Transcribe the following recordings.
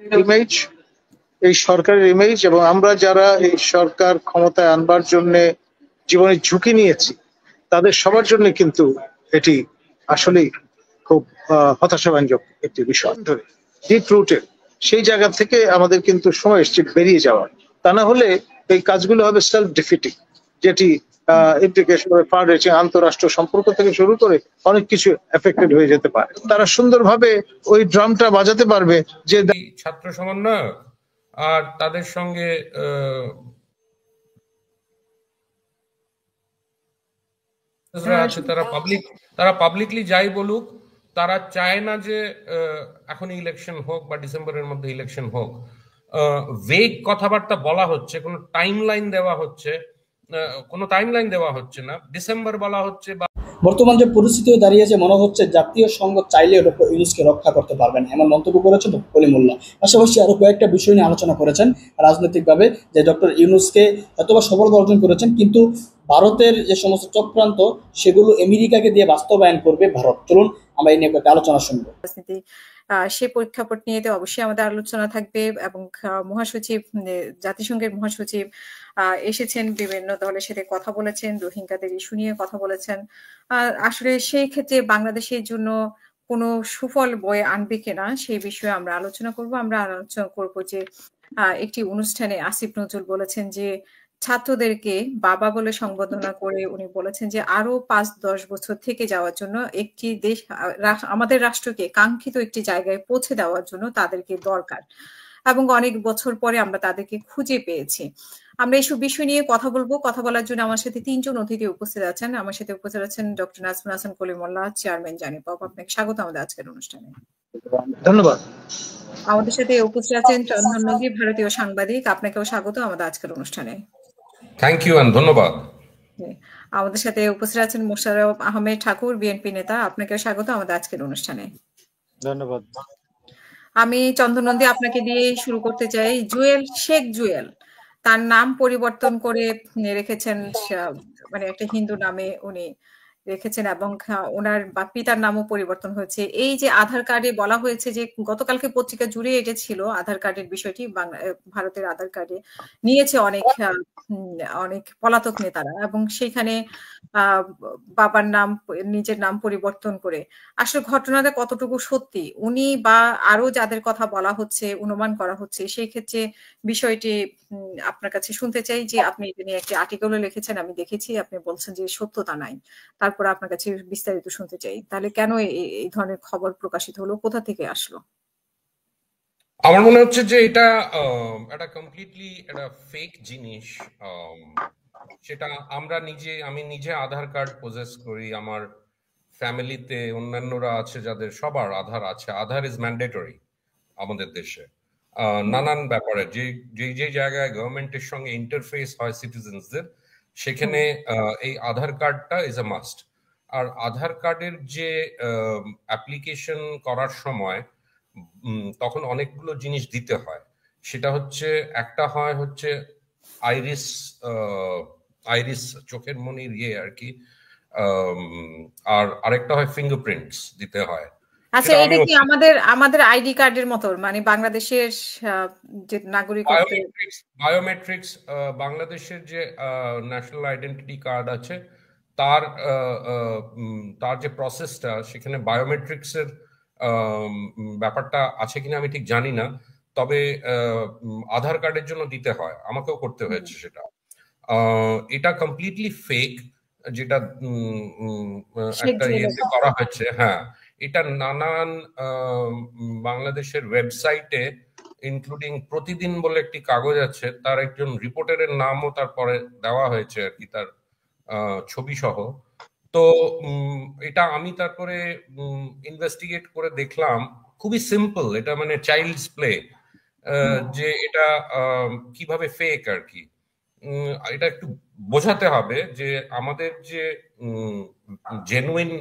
Image, এই সরকারের image, এবং আমরা যারা এই সরকার ক্ষমতায় আনবার জন্য জীবনের ঝুঁকি নিয়েছি তাদের সবার জন্য কিন্তু এটি আসলেই খুব হতাশাব্যঞ্জক একটি বিষয়। ধরে ডিপ রুটের সেই জায়গা থেকে আমাদের কিন্তু সময় এসছে বেরিয়ে যাওয়ার, তা না হলে এই কাজগুলো হবে সেলফ ডিফিটিং, যেটি ইমপ্লিকেশন ফার রিচিং আন্তঃরাষ্ট্র সম্পর্ক থেকে শুরু করে অনেক কিছু এফেক্টেড হয়ে যেতে পারে। তারা সুন্দরভাবে ওই ড্রামটা বাজাতে পারবে যে ছাত্র সমন্বয়ক আর তাদের সঙ্গে আছে, তারা পাবলিকলি যাই বলুক, তারা চায় না যে এখন ইলেকশন হোক বা ডিসেম্বরের মধ্যে ইলেকশন হোক। ভেগ কথাবার্তা বলা হচ্ছে, কোনো টাইমলাইন দেওয়া হচ্ছে না। ডিসেম্বর বলা হচ্ছে। বর্তমান যে পরিস্থিতি দাঁড়িয়েছে, মনে হচ্ছে জাতীয় সংঘ চাইলে ডক্টর ইউনূসকে রক্ষা করতে পারবেন, এমন মন্তব্য করেছেন ডক্টর কলিমুল্লাহ। পাশাপাশি আরো কয়েকটা বিষয় নিয়ে আলোচনা করেছেন রাজনৈতিকভাবে, যে ডক্টর ইউনূসকে হয়তোবা সফলতা অর্জন করেছেন, কিন্তু ভারতের যে সমস্ত চক্রান্ত সেগুলো আমেরিকাকে দিয়ে বাস্তবায়ন করবে ভারত। চলুন আমরা এই নিয়ে একটা আলোচনা শুনবো। রাজনীতি সে প্রেক্ষাপট নিয়ে অবশ্যই আমাদের আলোচনা থাকবে, এবং মহাসচিব, জাতিসংঘের মহাসচিব এসেছেন, বিভিন্ন দলের সাথে কথা বলেছেন, রোহিঙ্গাদের ইস্যু নিয়ে কথা বলেছেন। আসলে সেই ক্ষেত্রে বাংলাদেশের জন্য কোনো সুফল বয়ে আনবে কিনা সেই বিষয়ে আমরা আলোচনা করব। আমরা আলোচনা করব যে একটি অনুষ্ঠানে আসিফ নজরুল বলেছেন যে ছাত্রদেরকে বাবা বলে সম্বোধনা করে উনি বলেছেন যে আরো 5-10 বছর থেকে যাওয়ার জন্য একটি দেশ, আমাদের রাষ্ট্রকে কাঙ্ক্ষিত একটি জায়গায় পৌঁছে দেওয়ার জন্য তাদেরকে দরকার, এবং অনেক বছর পরে আমরা তাদেরকে খুঁজে পেয়েছি। আমরা এইসব বিষয় নিয়ে কথা বলবো। কথা বলার জন্য আমার সাথে 3 জন অতিথি উপস্থিত আছেন। আমার সাথে উপস্থিত আছেন ডক্টর নাজমুল হাসান কলিমুল্লাহ, চেয়ারম্যান জানিপপ। আপনাকে স্বাগত আমাদের আজকের অনুষ্ঠানে। ধন্যবাদ। আমাদের সাথে উপস্থিত আছেন চন্দন নদী, ভারতীয় সাংবাদিক। আপনাকেও স্বাগত আমাদের আজকের অনুষ্ঠানে। থ্যাংক ইউ এন্ড ধন্যবাদ। আমাদের সাথে উপস্থিত আছেন মোশাররফ আহমেদ ঠাকুর, বিএনপি নেতা। আপনাকেও স্বাগত আমাদের আজকের অনুষ্ঠানে। ধন্যবাদ। আমি চন্দন নন্দী আপনাকে দিয়ে শুরু করতে চাই। জুয়েল, শেখ জুয়েল, তার নাম পরিবর্তন করে রেখেছেন, মানে একটা হিন্দু নামে উনি রেখেছেন, এবং ওনার পিতার নামও পরিবর্তন হয়েছে। এই যে আধার কার্ডে বলা হয়েছে যে গতকালকে পত্রিকা জুড়ে এটা ছিল, আধার কার্ডের বিষয়টি ভারতের আধার কার্ডে নিয়েছে অনেক পলাতক নেতারা, এবং সেখানে বাবার নাম, নিজের নাম পরিবর্তন করে। আসলে ঘটনাটা কতটুকু সত্যি, উনি বা আরো যাদের কথা বলা হচ্ছে, অনুমান করা হচ্ছে, সেই ক্ষেত্রে বিষয়টি আপনার কাছে শুনতে চাই। যে আপনি এটা নিয়ে একটি আর্টিকেলও লিখেছেন, আমি দেখেছি, আপনি বলছেন যে সত্যতা নাই। তারপর আপনার কাছে বিস্তারিত শুনতে চাই। তাহলে কেন এই ধরনের খবর প্রকাশিত হলো, কোথা থেকে আসলো? আমার মনে হচ্ছে যে এটা একটা কমপ্লিটলি একটা ফেক জিনিস। সেটা আমি নিজে আধার কার্ড পজেস করি, আমার ফ্যামিলিতে অন্যান্যরা আছে যাদের সবার আধার আছে। আধার ইজ ম্যান্ডেটরি আমাদের দেশে নানান ব্যাপারে। যে জায়গায় গভর্নমেন্টের সঙ্গে ইন্টারফেস হয় সিটিজেন্সদের, সেখানে এই আধার কার্ডটা ইজ এ মাস্ট। আর আধার কার্ডের যে অ্যাপ্লিকেশন করার সময় তখন অনেকগুলো জিনিস দিতে হয়। সেটা হচ্ছে, একটা হচ্ছে আইরিস চোখের মনির আর কি, আর আরেকটা হয় ফিঙ্গারপ্রিন্টস দিতে হয়। আচ্ছা, এটা কি আমাদের আইডি কার্ডের মতো, মানে বাংলাদেশের যে নাগরিকত্ব? বায়োমেট্রিক্স বাংলাদেশের যে ন্যাশনাল আইডেন্টিটি কার্ড আছে, তার যে প্রসেসটা, সেখানে বায়োমেট্রিক্সের ব্যাপারটা আছে কিনা আমি ঠিক জানি না, তবে আধার কার্ডের জন্য দিতে হয়, আমাকেও করতে হয়েছে সেটা। এটা কমপ্লিটলি ফেক, যেটা একটা ইয়েতে করা হয়েছে। হ্যাঁ, এটা নানান বাংলাদেশের ওয়েবসাইটে, ইনক্লুডিং প্রতিদিন বলে একটি কাগজ আছে, তার একজন রিপোর্টারের নামও তারপরে দেওয়া হয়েছে আর কি, তার ছবি সহ। তো এটা আমি তারপরে ইনভেস্টিগেট করে দেখলাম, খুবই সিম্পল, এটা মানে চাইল্ডস প্লে, যে এটা কিভাবে ফেক আর কি। এটা একটু বোঝাতে হবে যে আমাদের যে জেনুইন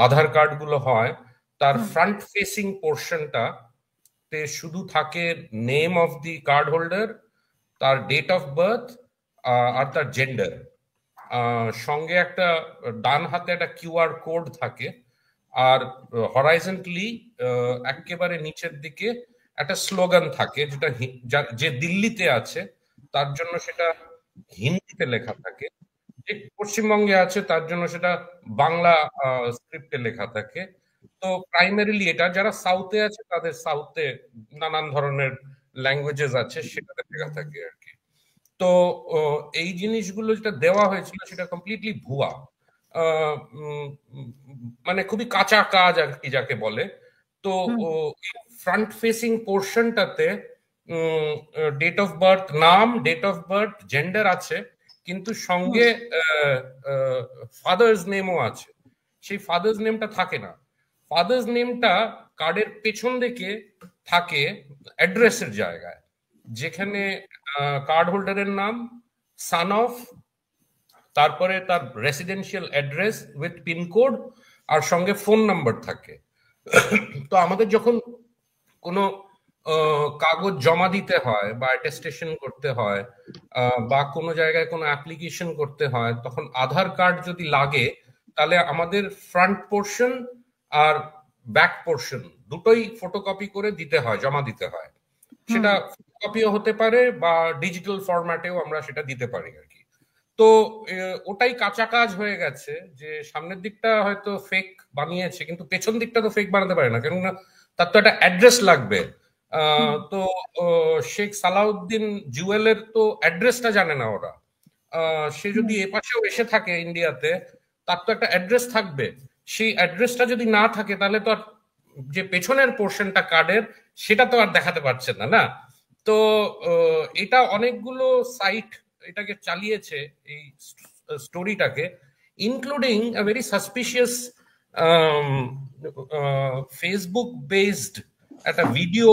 আধার কার্ড গুলো হয়, তার ফ্রন্ট ফেসিং পোর্শনটা তে শুধু থাকে name of the card holder, তার ডেট অফ বার্থ আর তার জেন্ডার। সঙ্গে একটা ডান হাতে একটা কিউআর কোড থাকে, আর হরাইজন্টালি একেবারে নিচের দিকে একটা স্লোগান থাকে, যেটা যে দিল্লিতে আছে তার জন্য সেটা হিন্দিতে লেখা থাকে, যে পশ্চিমবঙ্গে আছে তার জন্য সেটা বাংলা স্ক্রিপ্টে লেখা থাকে। তো প্রাইমারিলি এটা যারা সাউথে আছে তাদের সাউথে নানান ধরনের ল্যাঙ্গুয়েজেস আছে সেটাতে লেখা থাকে আর কি। তো এই জিনিসগুলো যেটা দেওয়া হয়েছিল সেটা কমপ্লিটলি ভুয়া, মানে খুবই কাঁচা কাজ আর কি যাকে বলে। তো ফ্রন্ট ফেসিং পোর্শনটাতে ডেট অফ বার্থ, নাম, ডেট অফ বার্থ, জেন্ডার আছে, কিন্তু সঙ্গে ফাদার্স নেমও আছে। সেই ফাদার্স নেমটা থাকে না। ফাদার্স নেমটা কার্ডের পেছন দিকে থাকে অ্যাড্রেসের জায়গায়, যেখানে কার্ড হোল্ডারের নাম, সান অফ, তারপরে তার রেসিডেন্সিয়াল অ্যাড্রেস উইথ পিনকোড, আর সঙ্গে ফোন নাম্বার থাকে। তো আমাদের যখন কোনো কাগজ জমা দিতে হয় বা অ্যাটেস্টেশন করতে হয় বা কোনো জায়গায় কোনো অ্যাপ্লিকেশন করতে হয়, তখন আধার কার্ড যদি লাগে তাহলে আমাদের ফ্রন্ট পোর্শন আর ব্যাক পোর্শন দুটোই ফটোকপি করে দিতে হয়, জমা দিতে হয়। সেটা ফটোকপিও হতে পারে বা ডিজিটাল ফরম্যাটেও আমরা সেটা দিতে পারি আর কি। তো ওটাই কাঁচা কাজ হয়ে গেছে, যে সামনের দিকটা হয়তো ফেক বানিয়েছে, কিন্তু পেছন দিকটা তো ফেক বানাতে পারে না, কেননা তার তো একটা অ্যাড্রেস লাগবে। তো শেখ সালাউদ্দিন জুয়েলের তো অ্যাড্রেসটা জানে না ওরা। সে যদি এপাশেও এসে থাকে ইন্ডিয়াতে, তার তো একটা অ্যাড্রেস থাকবে। সেই অ্যাড্রেসটা যদি না থাকে তাহলে তো আর যে পেছনের পোর্শনটা কার্ডের সেটা তো আর দেখাতে পারছে না, না? তো এটা অনেকগুলো সাইট এটাকে চালিয়েছে, এই স্টোরিটাকে, including a very suspicious Facebook based একটা ভিডিও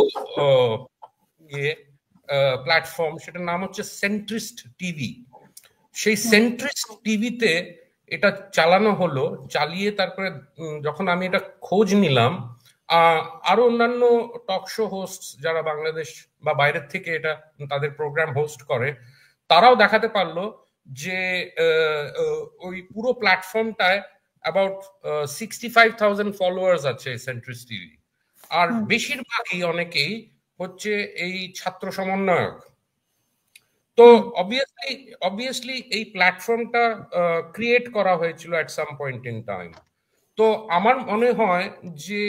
প্ল্যাটফর্ম, সেটার নাম হচ্ছে সেন্ট্রিস্ট টিভি। সেই সেন্ট্রিস্ট টিভিতে এটা চালানো হলো, চালিয়ে তারপরে যখন আমি এটা খোঁজ নিলাম, আরো অন্যান্য টক শো হোস্ট যারা বাংলাদেশ বা বাইরের থেকে এটা তাদের প্রোগ্রাম হোস্ট করে, তারাও দেখাতে পারলো যে ওই পুরো প্ল্যাটফর্মটায় অ্যাবাউট 65,000 ফলোয়ার্স আছে সেন্ট্রিস্ট টিভি। আর বেশিরভাগই অনেকেই হচ্ছে এই ছাত্র সমন্বয়ক। তো অবভিয়াসলি এই প্ল্যাটফর্মটা ক্রিয়েট করা হয়েছিল at some point in time. তো আমার মনে হয় যে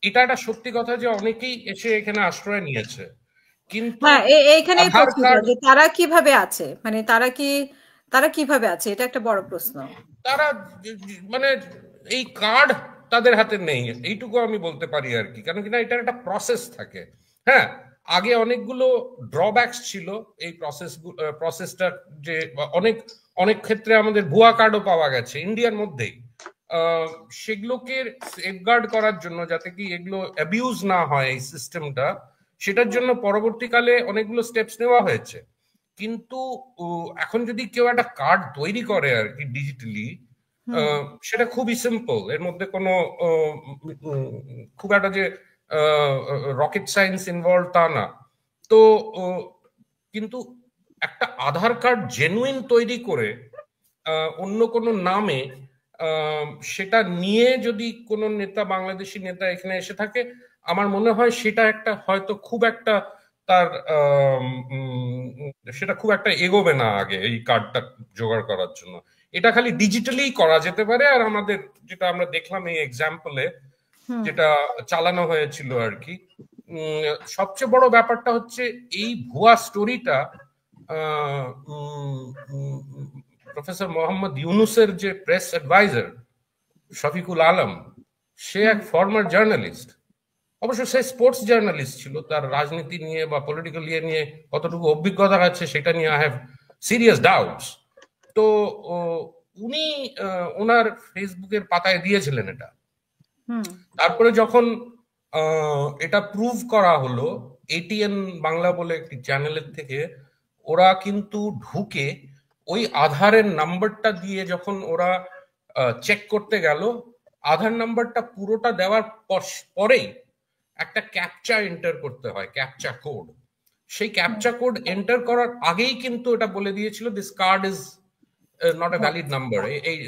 এটা একটা সত্যি কথা যে অনেকেই এসে এখানে আশ্রয় নিয়েছে, কিন্তু এইখানেই প্রশ্ন যে তারা কিভাবে আছে, মানে তারা কিভাবে আছে, এটা একটা বড় প্রশ্ন। তারা মানে এই কার্ড তাদের হাতে নেই, এইটুকু আমি বলতে পারি আর কি। কারণ কিনা এটার একটা প্রসেস থাকে। হ্যাঁ, আগে অনেকগুলো ড্রব্যাকস ছিল এই প্রসেসটা, যে অনেক ক্ষেত্রে আমাদের ভুয়া কার্ডও পাওয়া গেছে ইন্ডিয়ার মধ্যেই। সেগুলোকে সেফগার্ড করার জন্য, যাতে কি এগুলো অ্যাবিউজ না হয় এই সিস্টেমটা, সেটার জন্য পরবর্তীকালে অনেকগুলো স্টেপস নেওয়া হয়েছে। কিন্তু এখন যদি কেউ একটা কার্ড তৈরি করে আর কি ডিজিটালি, সেটা খুবই সিম্পল, এর মধ্যে কোনো খুব একটা যে রকেট সায়েন্স ইনভলভ তা না। তো কিন্তু একটা আধার কার্ড জেনুইন তৈরি করে অন্য কোনো নামে সেটা নিয়ে যদি কোনো নেতা, বাংলাদেশি নেতা এখানে এসে থাকে, আমার মনে হয় সেটা একটা হয়তো খুব একটা তার সেটা খুব একটা এগোবে না আগে এই কার্ডটা জোগাড় করার জন্য। এটা খালি ডিজিটালি করা যেতে পারে। আর আমাদের যেটা আমরা দেখলাম এই এক্সাম্পলে যেটা চালানো হয়েছিল আর কি, সবচেয়ে বড় ব্যাপারটা হচ্ছে এই ভুয়া স্টোরিটা প্রফেসর মোহাম্মদ ইউনুসের যে প্রেস অ্যাডভাইজার শফিকুল আলম, সে এক ফর্মার জার্নালিস্ট। অবশ্য সে স্পোর্টস জার্নালিস্ট ছিল, তার রাজনীতি নিয়ে বা পলিটিক্যাল ইয়ে নিয়ে কতটুকু অভিজ্ঞতা আছে সেটা নিয়ে আই হ্যাভ সিরিয়াস ডাউটস। তো উনি ওনার ফেসবুকের পাতায় দিয়েছিলেন এটা। তারপরে যখন এটা প্রুভ করা হলো এটিএন বাংলা বলে একটি চ্যানেলের থেকে, ওরা কিন্তু ঢুকে ওই আধারের নাম্বারটা দিয়ে যখন ওরা চেক করতে গেল, আধার নাম্বারটা পুরোটা দেওয়ার পরেই একটা ক্যাপচা এন্টার করতে হয়, ক্যাপচা কোড। সেই ক্যাপচা কোড এন্টার করার আগেই কিন্তু এটা বলে দিয়েছিল this card is not a valid number,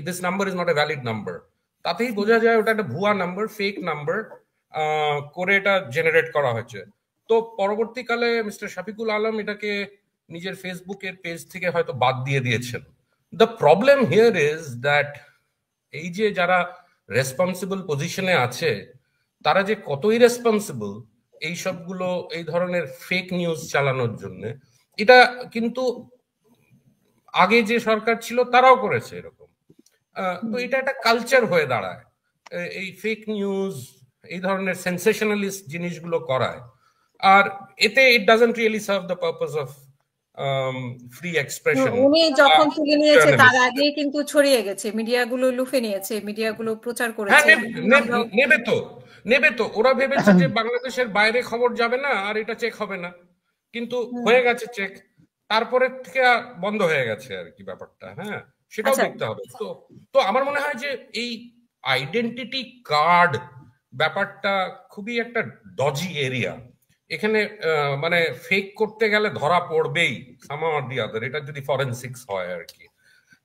this number is not a valid number. তাতেই বোঝা যায় ওটা একটা ভুয়া নাম্বার, ফেক নাম্বার। করে এটা জেনারেট করা হয়েছে। তো পরবর্তীকালে মিস্টার শফিকুল আলম এটাকে নিজের ফেসবুকের পেজ থেকে হয়তো বাদ দিয়ে দিয়েছেন। The problem here is that এই যে যারা রেসপন্সিবল পজিশনে আছে তারা যে কতই রেসপন্সিবল এই সবগুলো এই ধরনের ফেক নিউজ চালানোর জন্য, এটা কিন্তু আগে যে সরকার ছিল তারাও করেছে এরকম। তো এটা একটা কালচার হয়ে দাঁড়ায়, এই ফেক নিউজ এই ধরনের সেন্সেশনালিস্ট জিনিসগুলো করায়। আর এতে it doesn't really serve the purpose of free expression. উনি যখন তুলে নিয়েছে তার আগেই কিন্তু ছড়িয়ে গেছে, মিডিয়াগুলো লুফে নিয়েছে, মিডিয়াগুলো প্রচার করেছে। নেবে তো ওরা ভেবেছে যে বাংলাদেশের বাইরে খবর যাবে না আর এটা চেক হবে না, কিন্তু হয়ে গেছে চেক, তারপরে থেকে বন্ধ হয়ে গেছে আর কি ব্যাপারটা। হ্যাঁ, সেটাও দেখতে হবে। তো আমার মনে হয় যে এই আইডেন্টিটি কার্ড ব্যাপারটা খুবই একটা ডজি এরিয়া। এখানে মানে ফেক করতে গেলে ধরা পড়বেই সামহাউ অর দি আদার, এটা যদি ফরেনসিক্স হয় আর কি।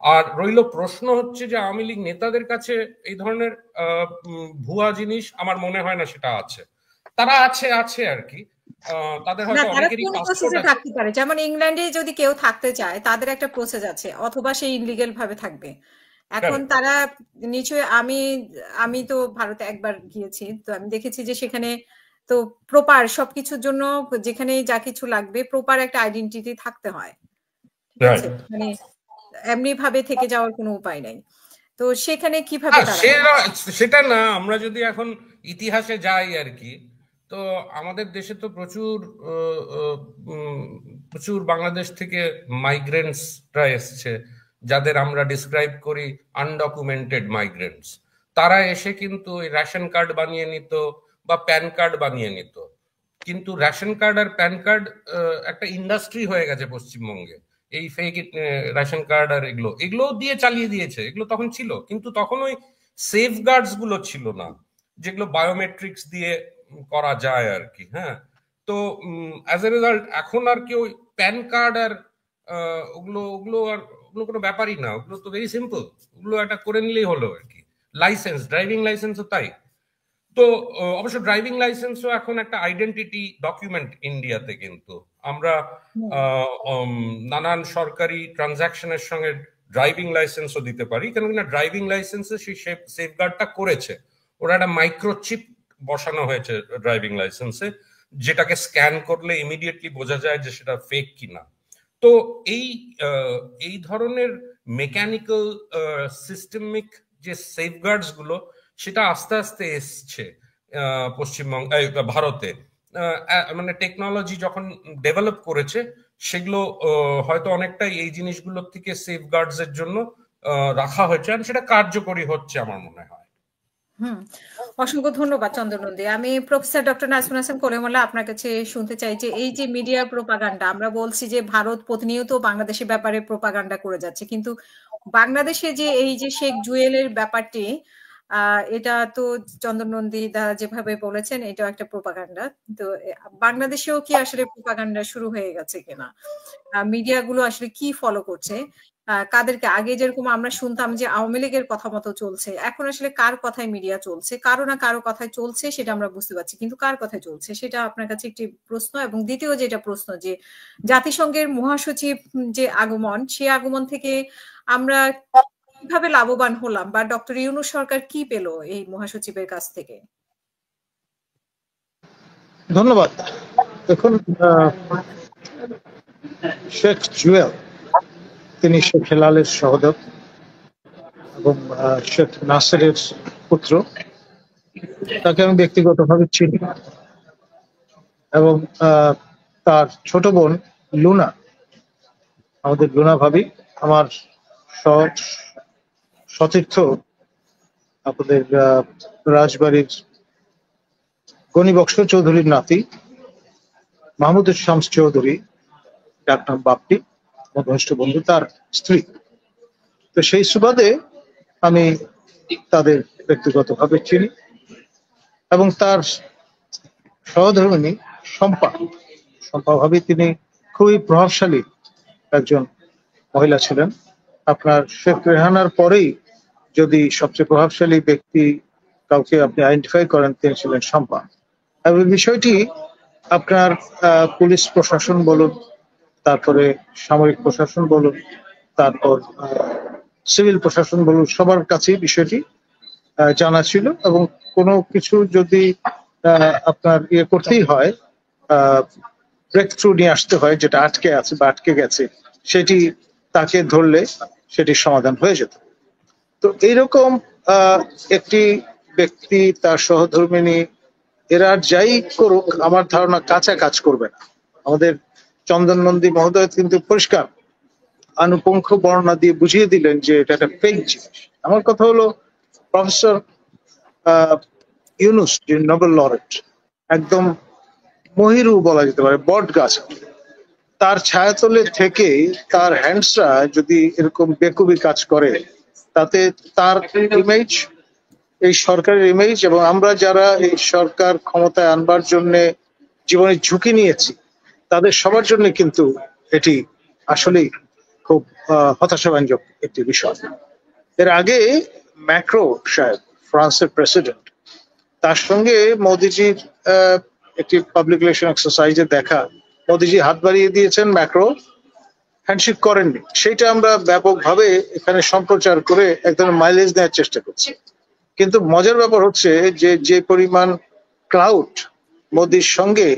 আর রইল প্রশ্ন হচ্ছে যে আওয়ামী লীগ নেতাদের কাছে এই ধরনের ভুয়া জিনিস আমার মনে হয় না সেটা আছে। তারা আছে আর কি, তাদের হয়তো অনেকেরই পাসপোর্ট আছে। থাকতে পারে, যেমন ইংল্যান্ডে যদি কেউ থাকতে চায় তাদের একটা প্রসেস আছে, অথবা সে ইনলিগ্যাল ভাবে থাকবে। এখন তারা নিশ্চয়ই, আমি তো ভারতে একবার গিয়েছি, তো আমি দেখেছি যে সেখানে তো প্রপার সবকিছুর জন্য যেখানে যা কিছু লাগবে প্রপার একটা আইডেন্টিটি থাকতে হয়, ঠিক আছে? মানে এমনি ভাবে থেকে যাওয়ার কোনো উপায় নাই। তো সেখানে কিভাবে সেটা না, আমরা যদি এখন ইতিহাসে যাই আর কি, তো আমাদের দেশে তো প্রচুর বাংলাদেশ থেকে মাইগ্রেন্টসরা এসছে, যাদের আমরা ডিসক্রাইব করি আনডকুমেন্টেড মাইগ্রেন্টস। তারা এসে কিন্তু রেশন কার্ড বানিয়ে নিত বা প্যান কার্ড বানিয়ে নিত, কিন্তু রেশন কার্ড আর প্যান কার্ড একটা ইন্ডাস্ট্রি হয়ে গেছে পশ্চিমবঙ্গে। এই ফেক রেশন কার্ড আর এগুলো দিয়ে চালিয়ে দিয়েছে। এগুলো তখন ছিল, কিন্তু তখন ওই সেফগার্ডস গুলো ছিল না যেগুলো বায়োমেট্রিক্স দিয়ে করা যায় আর কি। হ্যাঁ, তো অ্যাজ এ রেজাল্ট এখন আর কি ওই প্যান কার্ড আর ওগুলো কোনো ব্যাপারই না, ওগুলো তো ভেরি সিম্পল, ওগুলো একটা করে নিলেই হলো আর কি। লাইসেন্স, ড্রাইভিং লাইসেন্সও তাই। তো অবশ্য ড্রাইভিং লাইসেন্সও এখন একটা আইডেন্টিটি ডকুমেন্ট ইন্ডিয়াতে, কিন্তু আমরা নানান সরকারি ট্রানজাকশনের সঙ্গে ড্রাইভিং লাইসেন্সও দিতে পারি, কেন কিনা ড্রাইভিং লাইসেন্সে সেই সেফগার্ডটা করেছে, ওরা একটা মাইক্রোচিপ বসানো হয়েছে ড্রাইভিং লাইসেন্সে, যেটাকে স্ক্যান করলে ইমিডিয়েটলি বোঝা যায় যে সেটা ফেক কিনা। তো এই ধরনের মেকানিক্যাল সিস্টেমিক যে সেফগার্ডস গুলো, সেটা আস্তে আস্তে এসছে পশ্চিমবঙ্গ ভারতে। মানে টেকনোলজি যখন ডেভেলপ করেছে, সেগুলো হয়তো অনেকটাই এই জিনিসগুলোর থেকে সেফগার্ডস এর জন্য রাখা হয়েছে, আর সেটা কার্যকরী হচ্ছে আমার মনে হয়। অসংখ্য ধন্যবাদ চন্দ্রনন্দী। আমি প্রফেসর ডক্টর নাজমুল হাসান কলিমুল্লাহ আপনার কাছে শুনতে চাই যে এই যে মিডিয়া প্রোপাগান্ডা, আমরা বলছি যে ভারত প্রতিনিয়ত বাংলাদেশের ব্যাপারে প্রোপাগান্ডা করে যাচ্ছে, কিন্তু বাংলাদেশে যে এই যে শেখ জুয়েলের ব্যাপারটি, এটা তো চন্দ্রনন্দী দা যেভাবে বলেছেন এটাও একটা প্রোপাগান্ডা। তো বাংলাদেশেও কি আসলে প্রোপাগান্ডা শুরু হয়ে গেছে কিনা, মিডিয়াগুলো আসলে কি ফলো করছে, কাদেরকে? আগে যেরকম আমরা শুনতাম যে আওয়ামী লীগের কথা মতো চলছে, এখন আসলে কার কথায় মিডিয়া চলছে? কারো না কারো কথায় চলছে, সেটা আমরা বুঝতে পারছি, কিন্তু কার কথায় চলছে সেটা আপনার কাছে একটি প্রশ্ন। এবং দ্বিতীয় যেটা প্রশ্ন, যে জাতিসংঘের মহাসচিব যে আগমন, সেই আগমন থেকে আমরা কিভাবে লাভবান হলাম, বা ডক্টর ইউনূস সরকার কি পেল এই মহাসচিবের কাছ থেকে? ধন্যবাদ। দেখুন, শেখ জুয়েল তিনি শেখ হেলালের সহোদর এবং শেখ নাসেরের পুত্র। তাকে আমি ব্যক্তিগতভাবে চিনি, এবং তার ছোট বোন লুনা, আমাদের লুনা ভাবি, আমার সতীর্থ, আপনাদের রাজবাড়ির গণিবক্স চৌধুরীর নাতি মাহমুদুল শামস চৌধুরী, ডাক্তার বাপ্পি, আমার ঘনিষ্ঠ বন্ধু, তার স্ত্রী। তো সেই সুবাদে আমি তাদের ব্যক্তিগতভাবে চিনি, এবং তার সহধর্মিণী শম্পা ভাবি, তিনি খুবই প্রভাবশালী একজন মহিলা ছিলেন। আপনার শেখ রেহানার পরেই যদি সবচেয়ে প্রভাবশালী ব্যক্তি কাউকে আপনি আইডেন্টিফাই করেন তিনি ছিলেন শম্পা। এবং বিষয়টি আপনার পুলিশ প্রশাসন বলুন, তারপরে সামরিক প্রশাসন বলুন, তারপর সিভিল প্রশাসন বলুন, সবার কাছেই বিষয়টি জানা ছিল। এবং কোনো কিছু যদি আপনার করতেই হয়, ব্রেক থ্রু নিয়ে আসতে হয়, যেটা আটকে আছে বা আটকে গেছে, সেটি তাকে ধরলে সেটির সমাধান হয়ে যেত। তো এইরকম একটি ব্যক্তি, তার সহধর্মিণী, এরা যাই করুক আমার ধারণা কাঁচা কাজ করবে না। আমাদের চন্দন নন্দী মহোদয় কিন্তু পরিষ্কার আনুপঙ্খ বর্ণনা দিয়ে বুঝিয়ে দিলেন যে এটা একটা ফেক জিনিস। আমার কথা হলো, প্রফেসর ইউনুস যে নোবেল লরেট, একদম মহিরু বলা যেতে পারে, বট গাছ, তার ছায়াতলে থেকে তার হ্যান্ডসরা যদি এরকম বেকুবি কাজ করে, তাতে তার ইমেজ, এই সরকারের ইমেজ, এবং আমরা যারা এই সরকার ক্ষমতায় আনবার জন্য জীবনের ঝুঁকি নিয়েছি তাদের সবার জন্য কিন্তু এটি আসলেই খুব হতাশাব্যঞ্জক একটি বিষয়। এর আগে ম্যাক্রো সাহেব, ফ্রান্সের প্রেসিডেন্ট, তার সঙ্গে মোদিজির একটি পাবলিক রিলেশন এক্সারসাইজে দেখা, মোদিজি হাত বাড়িয়ে দিয়েছেন, ম্যাক্রো হ্যান্ডশেক করেননি। সেইটা আমরা ব্যাপকভাবে এখানে সম্প্রচার করে এক ধরনের মাইলেজ নেওয়ার চেষ্টা করছি। কিন্তু মজার ব্যাপার হচ্ছে যে পরিমাণ ক্লাউড মোদির সঙ্গে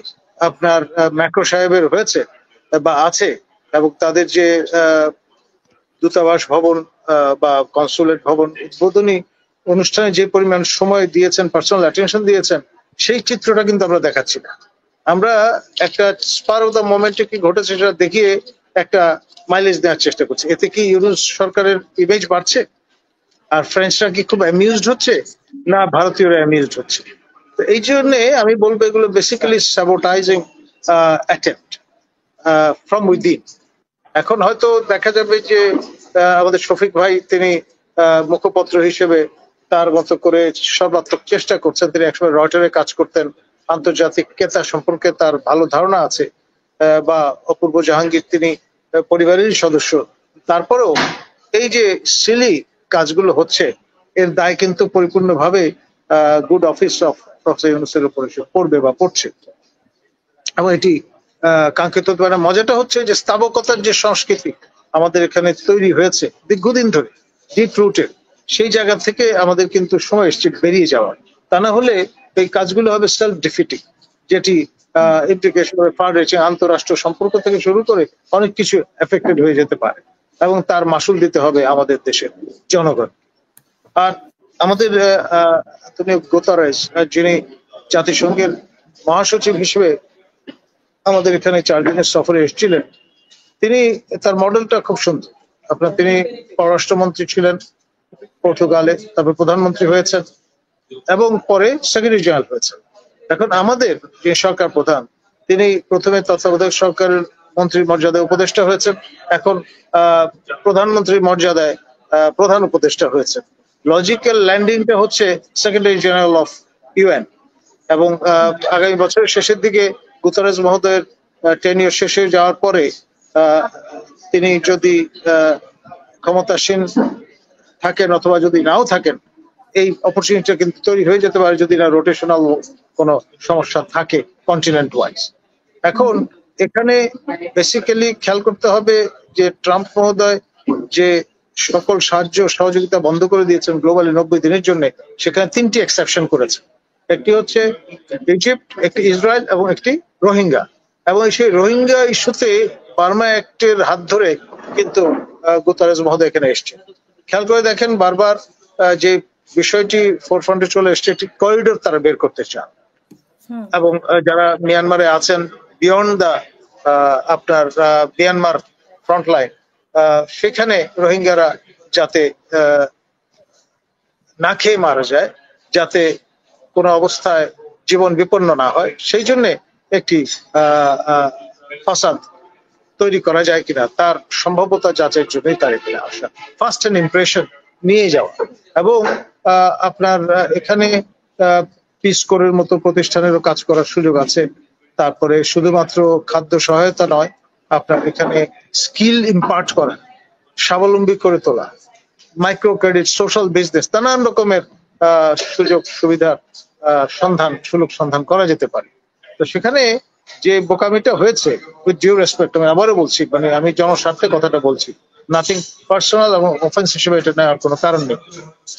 আপনার ম্যাক্রো সাহেবের হয়েছে বা আছে, এবং তাদের যে দূতাবাস ভবন বা কনসুলেট ভবন উদ্বোধনী অনুষ্ঠানে যে পরিমাণ সময় দিয়েছেন, পার্সোনাল অ্যাটেনশন দিয়েছেন, সেই চিত্রটা কিন্তু আমরা দেখাচ্ছি না। আমরা একটা স্পার অফ দ্য মোমেন্টে কি ঘটেছে সেটা দেখিয়ে একটা মাইলেজ দেওয়ার চেষ্টা করছি। এতে কি ইউনুস সরকারের ইমেজ বাড়ছে? আর ফ্রেঞ্চরা কি খুব অ্যামিউজড হচ্ছে, না ভারতীয়রা অ্যামিউজড হচ্ছে? তো এই জন্য আমি বলবো এগুলো বেসিক্যালি স্যাবোটাইজিং অ্যাটেম্পট ফ্রম উইদিন। এখন হয়তো দেখা যাবে যে আমাদের শফিক ভাই, তিনি মুখপত্র হিসেবে তার মতো করে সর্বাত্মক চেষ্টা করছেন। তিনি একসময় রয়টারে কাজ করতেন, আন্তর্জাতিক ক্রেতা সম্পর্কে তার ভালো ধারণা আছে, বা অপূর্ব জাহাঙ্গীর, তিনি পরিবারেরই সদস্য। তারপরেও এই যে সিলি কাজগুলো হচ্ছে, এর দায় কিন্তু পরিপূর্ণভাবে গুড অফিস অফ প্রফেসর ইউনূসের উপরে পড়বে বা পড়ছে, এবং এটি কাঙ্ক্ষিত। মানে মজাটা হচ্ছে যে স্থাবকতার যে সংস্কৃতি আমাদের এখানে তৈরি হয়েছে দীর্ঘদিন ধরে, ডিপ রুটেড, সেই জায়গা থেকে আমাদের কিন্তু সময় এসছে বেরিয়ে যাওয়ার। তা না হলে এই কাজগুলো হবে সেলফ ডিফিটিং, যেটি ইমপ্লিকেশন ফার রিচিং, আন্তঃরাষ্ট্র সম্পর্ক থেকে শুরু করে অনেক কিছু এফেক্টেড হয়ে যেতে পারে, এবং তার মাসুল দিতে হবে আমাদের দেশের জনগণ। আর আমাদের অ্যান্টোনিও গুতেরেস, যিনি জাতিসংঘের মহাসচিব হিসেবে আমাদের এখানে 4 দিনের সফরে এসেছিলেন, তিনি, তার মডেলটা খুব সুন্দর। তিনি পররাষ্ট্রমন্ত্রী ছিলেন পর্তুগালে, তারপর প্রধানমন্ত্রী হয়েছেন, এবং পরে সেক্রেটারি জেনারেল হয়েছেন। এখন আমাদের যে সরকার প্রধান, তিনি প্রথমে তত্ত্বাবধায়ক সরকারের মন্ত্রীর মর্যাদায় উপদেষ্টা হয়েছেন, এখন প্রধানমন্ত্রীর মর্যাদায় প্রধান উপদেষ্টা হয়েছেন। লজিক্যাল ল্যান্ডিংটা হচ্ছে সেক্রেটারি জেনারেল অফ ইউএন। এবং আগামী বছরের শেষের দিকে গুতেরেস মহোদয়ের টেনিয়র শেষ হয়ে যাওয়ার পরে তিনি যদি ক্ষমতাসীন থাকেন অথবা যদি নাও থাকেন, এই অপরচুনিটিটা কিন্তু তৈরি হয়ে যেতে পারে যদি না রোটেশনাল কোনো সমস্যা থাকে কন্টিনেন্ট ওয়াইজ। এখন এখানে বেসিক্যালি খেয়াল করতে হবে যে ট্রাম্প মহোদয় যে সকল সাহায্য সহযোগিতা বন্ধ করে দিয়েছেন গ্লোবালি 90 দিনের জন্য, সেখানে 3টি এক্সেপশন করেছে। একটি হচ্ছে ইজিপ্ট, একটি ইসরায়েল, এবং একটি রোহিঙ্গা। এবং সেই রোহিঙ্গা ইস্যুতে বার্মা অ্যাক্টের হাত ধরে কিন্তু গুতেরেস মহোদয় এখানে এসছে। খেয়াল করে দেখেন, বারবার যে বিষয়টি ফোরফ্রন্টে চলে এসছে, একটি করিডোর তারা বের করতে চান, এবং যারা মিয়ানমারে আছেন, বিয়ন্ড দা আপনার মিয়ানমার ফ্রন্ট লাইন, সেখানে রোহিঙ্গারা যাতে না খেয়ে মারা যায়, যাতে কোনো অবস্থায় জীবন বিপন্ন না হয়, সেই জন্য একটি ফাসাদ তৈরি করা যায় কিনা তার সম্ভাব্যতা যাচাইয়ের জন্যই তার এখানে আসা, ফার্স্ট হ্যান্ড ইমপ্রেশন নিয়ে যাওয়া। এবং আপনার এখানে পিস কোরের মতো প্রতিষ্ঠানেরও কাজ করার সুযোগ আছে। তারপরে শুধুমাত্র খাদ্য সহায়তা নয়, আপনার এখানে স্কিল ইম্পার্ট করা, স্বাবলম্বী করে তোলা, মাইক্রো ক্রেডিট, সোশ্যাল বিজনেস, নানান রকমের সুযোগ সুবিধার সুযোগ সন্ধান করা যেতে পারে। তো সেখানে যে বোকামিটা হয়েছে, উইথ ডিউ রেসপেক্ট, আমি আবারও বলছি, মানে আমি জনস্বার্থে কথাটা বলছি, নাথিং পার্সোনাল এবং অফেন্স হিসেবে এটা নেওয়ার কোনো কারণ নেই।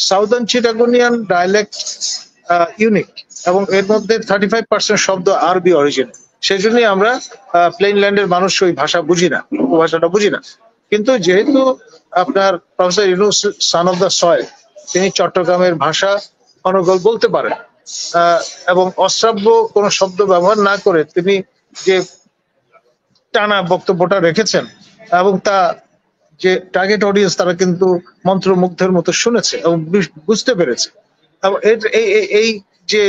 সাউদার্ন চিটাগোনিয়ান ডায়ালেক্ট ইউনিক এবং এর মধ্যে 35% শব্দ আরবি অরিজিন। সেই জন্যই আমরা প্লেন ল্যান্ডের মানুষ ওই ভাষা বুঝি না, উপভাষাটা বুঝি না। কিন্তু যেহেতু আপনার professor Yunus son of the soil, তিনি চট্টগ্রামের ভাষা অনর্গল বলতে পারেন এবং অশ্রাব্য কোনো শব্দ ব্যবহার না করে তিনি যে টানা বক্তব্যটা রেখেছেন এবং তা যে টার্গেট অডিয়েন্স তারা কিন্তু মন্ত্রমুগ্ধের মতো শুনেছে এবং বুঝতে পেরেছে। এবং এই যে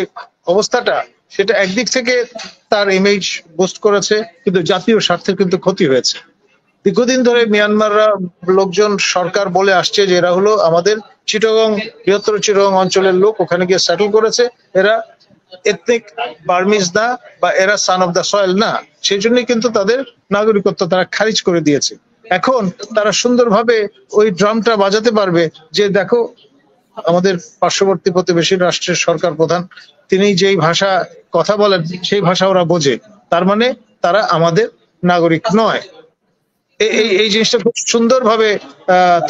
অবস্থাটা, সেটা একদিক থেকে তার ইমেজ বুস্ট করেছে, কিন্তু জাতীয় স্বার্থের কিন্তু ক্ষতি হয়েছে। দীর্ঘদিন ধরে মিয়ানমাররা লোকজন সরকার বলে আসছে যে এরা হলো আমাদের চিটাগং, বৃহত্তর চিটাগং অঞ্চলের লোক, ওখানে গিয়ে সেটেল করেছে, এরা এথনিক বার্মিজ না বা এরা সান অফ দ্য সয়েল না। সেই জন্যই কিন্তু তাদের নাগরিকত্ব তারা খারিজ করে দিয়েছে। এখন তারা সুন্দরভাবে ওই ড্রামটা বাজাতে পারবে যে দেখো আমাদের পার্শ্ববর্তী প্রতিবেশী রাষ্ট্রের সরকার প্রধান তিনি যেই ভাষা কথা বলেন সেই ভাষা ওরা বোঝে, তার মানে তারা আমাদের নাগরিক নয়। এই জিনিসটা খুব সুন্দরভাবে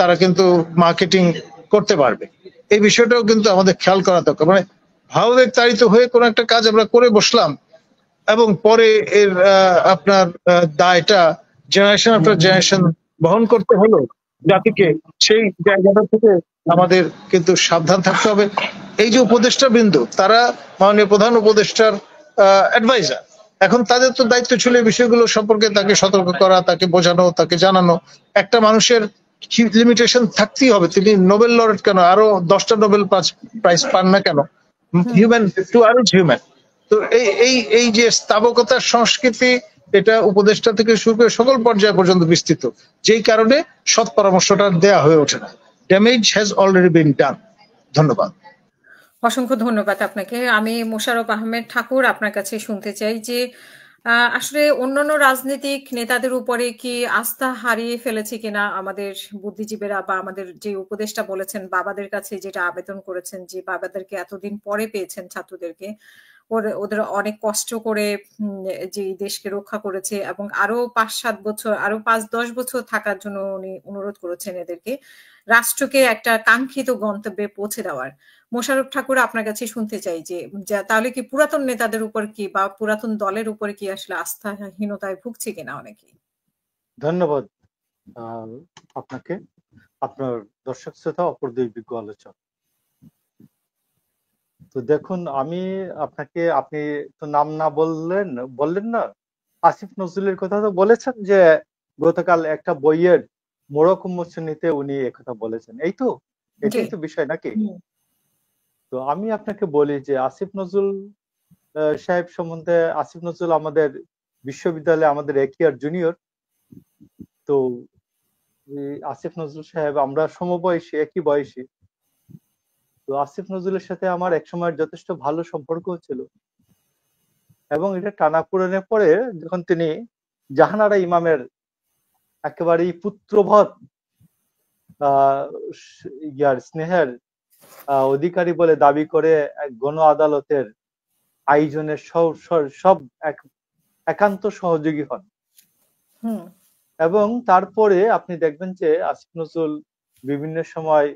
তারা কিন্তু মার্কেটিং করতে পারবে। এই বিষয়টাও কিন্তু আমাদের খেয়াল করা দরকার। মানে ভাবাবেগ তাড়িত হয়ে কোনো একটা কাজ আমরা করে বসলাম এবং পরে এর আপনার দায়টা জেনারেশন আফটার জেনারেশন বহন করতে হলো জাতিকে, সেই জায়গাটা থেকে আমাদের কিন্তু সাবধান থাকতে হবে। এই যে উপদেষ্টা বিন্দু, তারা মাননীয় প্রধান উপদেষ্টার অ্যাডভাইজার, এখন তাদের তো দায়িত্ব ছিল এই বিষয়গুলো সম্পর্কে তাকে সতর্ক করা, তাকে বোঝানো, তাকে জানানো। একটা মানুষের লিমিটেশন থাকতেই হবে। তিনি নোবেল লরেট কেন, আরো 10টা নোবেল প্রাইজ পান না কেন? হিউম্যান টু আরো হিউম্যান। তো এই যে স্থাবকতার সংস্কৃতি, এটা উপদেষ্টা থেকে শুরু করে সকল পর্যায় পর্যন্ত বিস্তৃত, যেই কারণে সৎ পরামর্শটা দেয়া হয়ে ওঠে না। ড্যামেজ হ্যাজ অলরেডি বিন ডান। ধন্যবাদ। অসংখ্য ধন্যবাদ আপনাকে। আমি মোশাররফ আহমেদ ঠাকুর আপনার কাছে শুনতে চাই যে আসলে অন্যান্য রাজনৈতিক নেতাদের উপরে কি আস্থা হারিয়ে ফেলেছে কিনা আমাদের বুদ্ধিজীবীরা, বা আমাদের যে উপদেষ্টা বলেছেন বাবাদের কাছে যেটা আবেদন করেছেন, যে বাবাদেরকে এতদিন পরে পেয়েছেন ছাত্রদেরকে, ওদের অনেক কষ্ট করে যে দেশকে রক্ষা করেছে এবং আরো 5-7 বছর, আরো 5-10 বছর থাকার জন্য উনি অনুরোধ করেছেন এদেরকে, রাষ্ট্রকে একটা কাঙ্ক্ষিত গন্তব্যে পৌঁছে দেওয়ার। মোশাররফ ঠাকুর আপনার কাছে শুনতে চাই যে তাহলে কি পুরাতন নেতাদের উপর কি বা পুরাতন দলের উপর কি আসলে আস্থাহীনতায় ভুগছে কিনা অনেকেই? ধন্যবাদ আপনাকে, আপনার দর্শক শ্রোতা, অপর দুই বিজ্ঞ আলোচক। তো দেখুন, আমি আপনাকে, আপনি তো নাম না বললেন না, আসিফ নজরুলের কথা তো বলেছেন যে গতকাল একটা বইয়ের মোড়ক উন্মোচনীতে উনি একথা বলেছেন, এই তো, এটাই তো বিষয় নাকি? তো আমি আপনাকে বলি যে আসিফ নজরুল সাহেব সম্বন্ধে, আসিফ নজরুল আমাদের বিশ্ববিদ্যালয়ে আমাদের এক ইয়ার জুনিয়র। তো আসিফ নজরুল সাহেব, আমরা সমবয়সী, একই বয়সী। তো আসিফ নজরুলের সাথে আমার একসময় যথেষ্ট ভালো সম্পর্ক ছিল এবং এটা টানাপোড়েনের পরে যখন তিনি জাহানারা ইমামের একেবারেই পুত্রবৎ স্নেহের অধিকারী বলে দাবি করে গণ আদালতের আয়োজনের সব একান্ত সহযোগী হন। এবং তারপরে আপনি দেখবেন যে আসিফ নজরুল বিভিন্ন সময়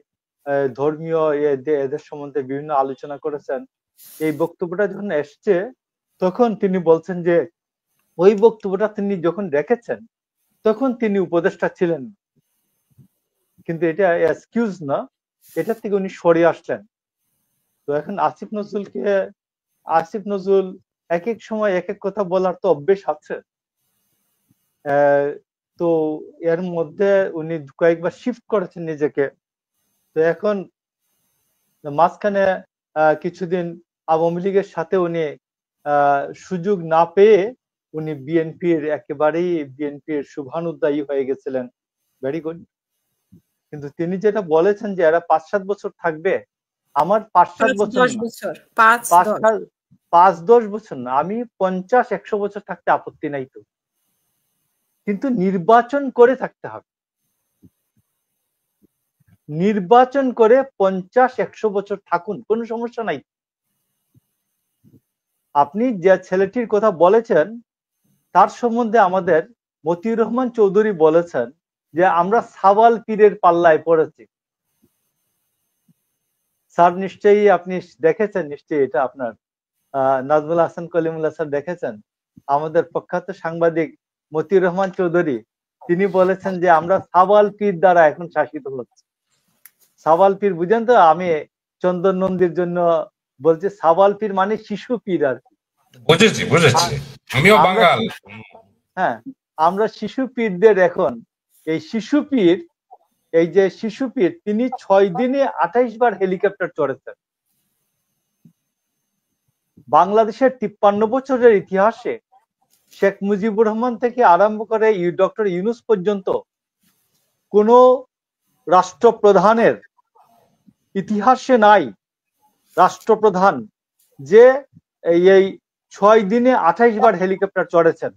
ধর্মীয় এদের সম্বন্ধে বিভিন্ন আলোচনা করেছেন। এই বক্তব্যটা যখন এসছে তখন তিনি বলছেন যে ওই বক্তব্যটা তিনি যখন রেখেছেন তখন তিনি উপদেষ্টা ছিলেন, কিন্তু এটা এক্সকিউজ না, এটা থেকে উনি সরে আসলেন। তো এখন আসিফ নজরুল এক এক সময় এক এক কথা বলার তো অভ্যেস আছে। তো এর মধ্যে উনি কয়েকবার শিফট করেছেন নিজেকে। তো এখন মাঝখানে কিছুদিন আওয়ামী লীগের সাথে উনি সুযোগ না পেয়ে উনি বিএনপির শুভানুদ্দায়ী হয়ে গেছিলেন। Very good. কিন্তু তিনি যেটা বলেছেন যে এরা 5-7 বছর থাকবে, আমার 5-7 বছর 5-10 বছর না, আমি 50-100 বছর থাকতে আপত্তি নাই তো, কিন্তু নির্বাচন করে থাকতে হবে। নির্বাচন করে 50-100 বছর থাকুন, কোনো সমস্যা নাই। আপনি যে ছেলেটির কথা বলেছেন তার সম্বন্ধে আমাদের মতিউর রহমান চৌধুরী বলেছেন যে আমরা সাওয়াল পীরের পাল্লায় পড়েছি। স্যার নিশ্চয়ই আপনি দেখেছেন, নিশ্চয়ই এটা আপনার নাজমুল হাসান কলিমুল্লাহ স্যার দেখেছেন। আমাদের প্রখ্যাত সাংবাদিক মতিউর রহমান চৌধুরী তিনি বলেছেন যে আমরা সাওয়াল পীর দ্বারা এখন শাসিত হচ্ছে। সাওয়াল পীর বুঝেন তো? আমি চন্দন নন্দীর জন্য বলছি, সাওয়াল পীর মানে শিশু পীর আর কি। বুঝেছি বুঝেছি, আমিও বাঙাল। হ্যাঁ, আমরা শিশু পীরদের এখন এই শিশু পীর, এই যে শিশু পীর তিনি 6 দিনে 28 বার হেলিকপ্টার চড়েছেন। বাংলাদেশের 53 বছরের ইতিহাসে শেখ মুজিবুর রহমান থেকে আরম্ভ করে ডক্টর ইউনূস পর্যন্ত কোন রাষ্ট্রপ্রধানের ইতিহাসে নাই রাষ্ট্রপ্রধান যে এই 6 দিনে 28 বার হেলিকপ্টার চড়েছেন,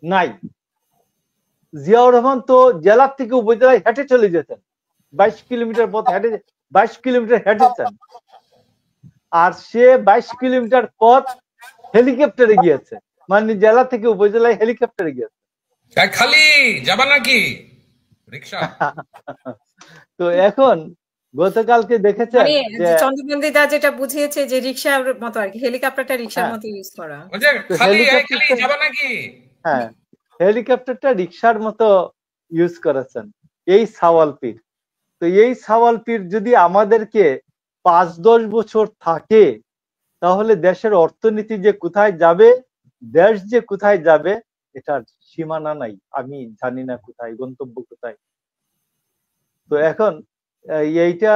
নাই। জিয়াউর রহমান তো জেলার থেকে উপজেলায় হেঁটে চলে যেতেন, 22 কিলোমিটার পথ হেঁটে, 22 কিলোমিটার হেঁটেছেন। আর সে 22 কিলোমিটার পথ হেলিকপ্টারে গিয়েছে, মানে জেলা থেকে উপজেলায় হেলিকপ্টারে গিয়েছে। খালি যাবা নাকি রিকশা? তো এখন গতকালকে দেখেছেন যে চন্দ্রবন্দী দা যেটা বুঝিয়েছে যে রিকশার মতো আর কি, হেলিকপ্টারটা রিকশার মতো ইউজ করা। যাবা নাকি? হ্যাঁ, হেলিকপ্টারটা রিকশার মতো ইউজ করেছেন এই সাওয়াল পীর। তো এই সাওয়াল পীর যদি আমাদেরকে 5-10 বছর থাকে তাহলে দেশের অর্থনীতি যে কোথায় যাবে, দেশ যে কোথায় যাবে এটার সীমানা নাই। আমি জানি না কোথায় গন্তব্য কোথায়। তো এখন এইটা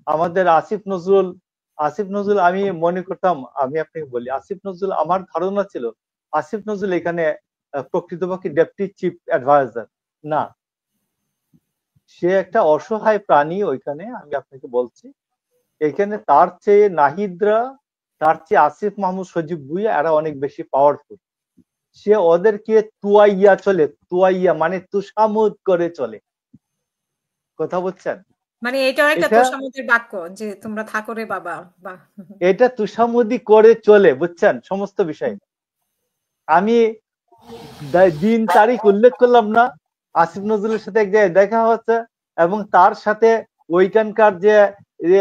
আমাদের আসিফ নজরুল আমি মনে করতাম, আমি আপনাকে বলি, আসিফ নজরুল আমার ধারণা ছিল আসিফ নজরুল এখানে প্রকৃতপক্ষে ডেপুটি চিফ অ্যাডভাইজার না, সে একটা অসহায় প্রাণী ওইখানে। আমি আপনাকে বলছি এখানে তার চেয়ে নাহিদরা, তার চেয়ে আসিফ মাহমুদ সজীব ভুঁইয়া এরা অনেক বেশি পাওয়ারফুল। সে ওদেরকে তুয়াইয়া চলে, তুয়াইয়া মানে তুষামুদ করে চলে, কথা বলছেন? মানে এটাও একটা তোষামোদের বাক্য যে তোমরা থাকো রে বাবা। এটা তুষামুদি করে চলে, বুঝছেন, সমস্ত বিষয়। আমি দিন তারিখ উল্লেখ করলাম না, আসিফ নজরুলের সাথে এক জায়গায় দেখা হচ্ছে এবং তার সাথে ওইখানকার যে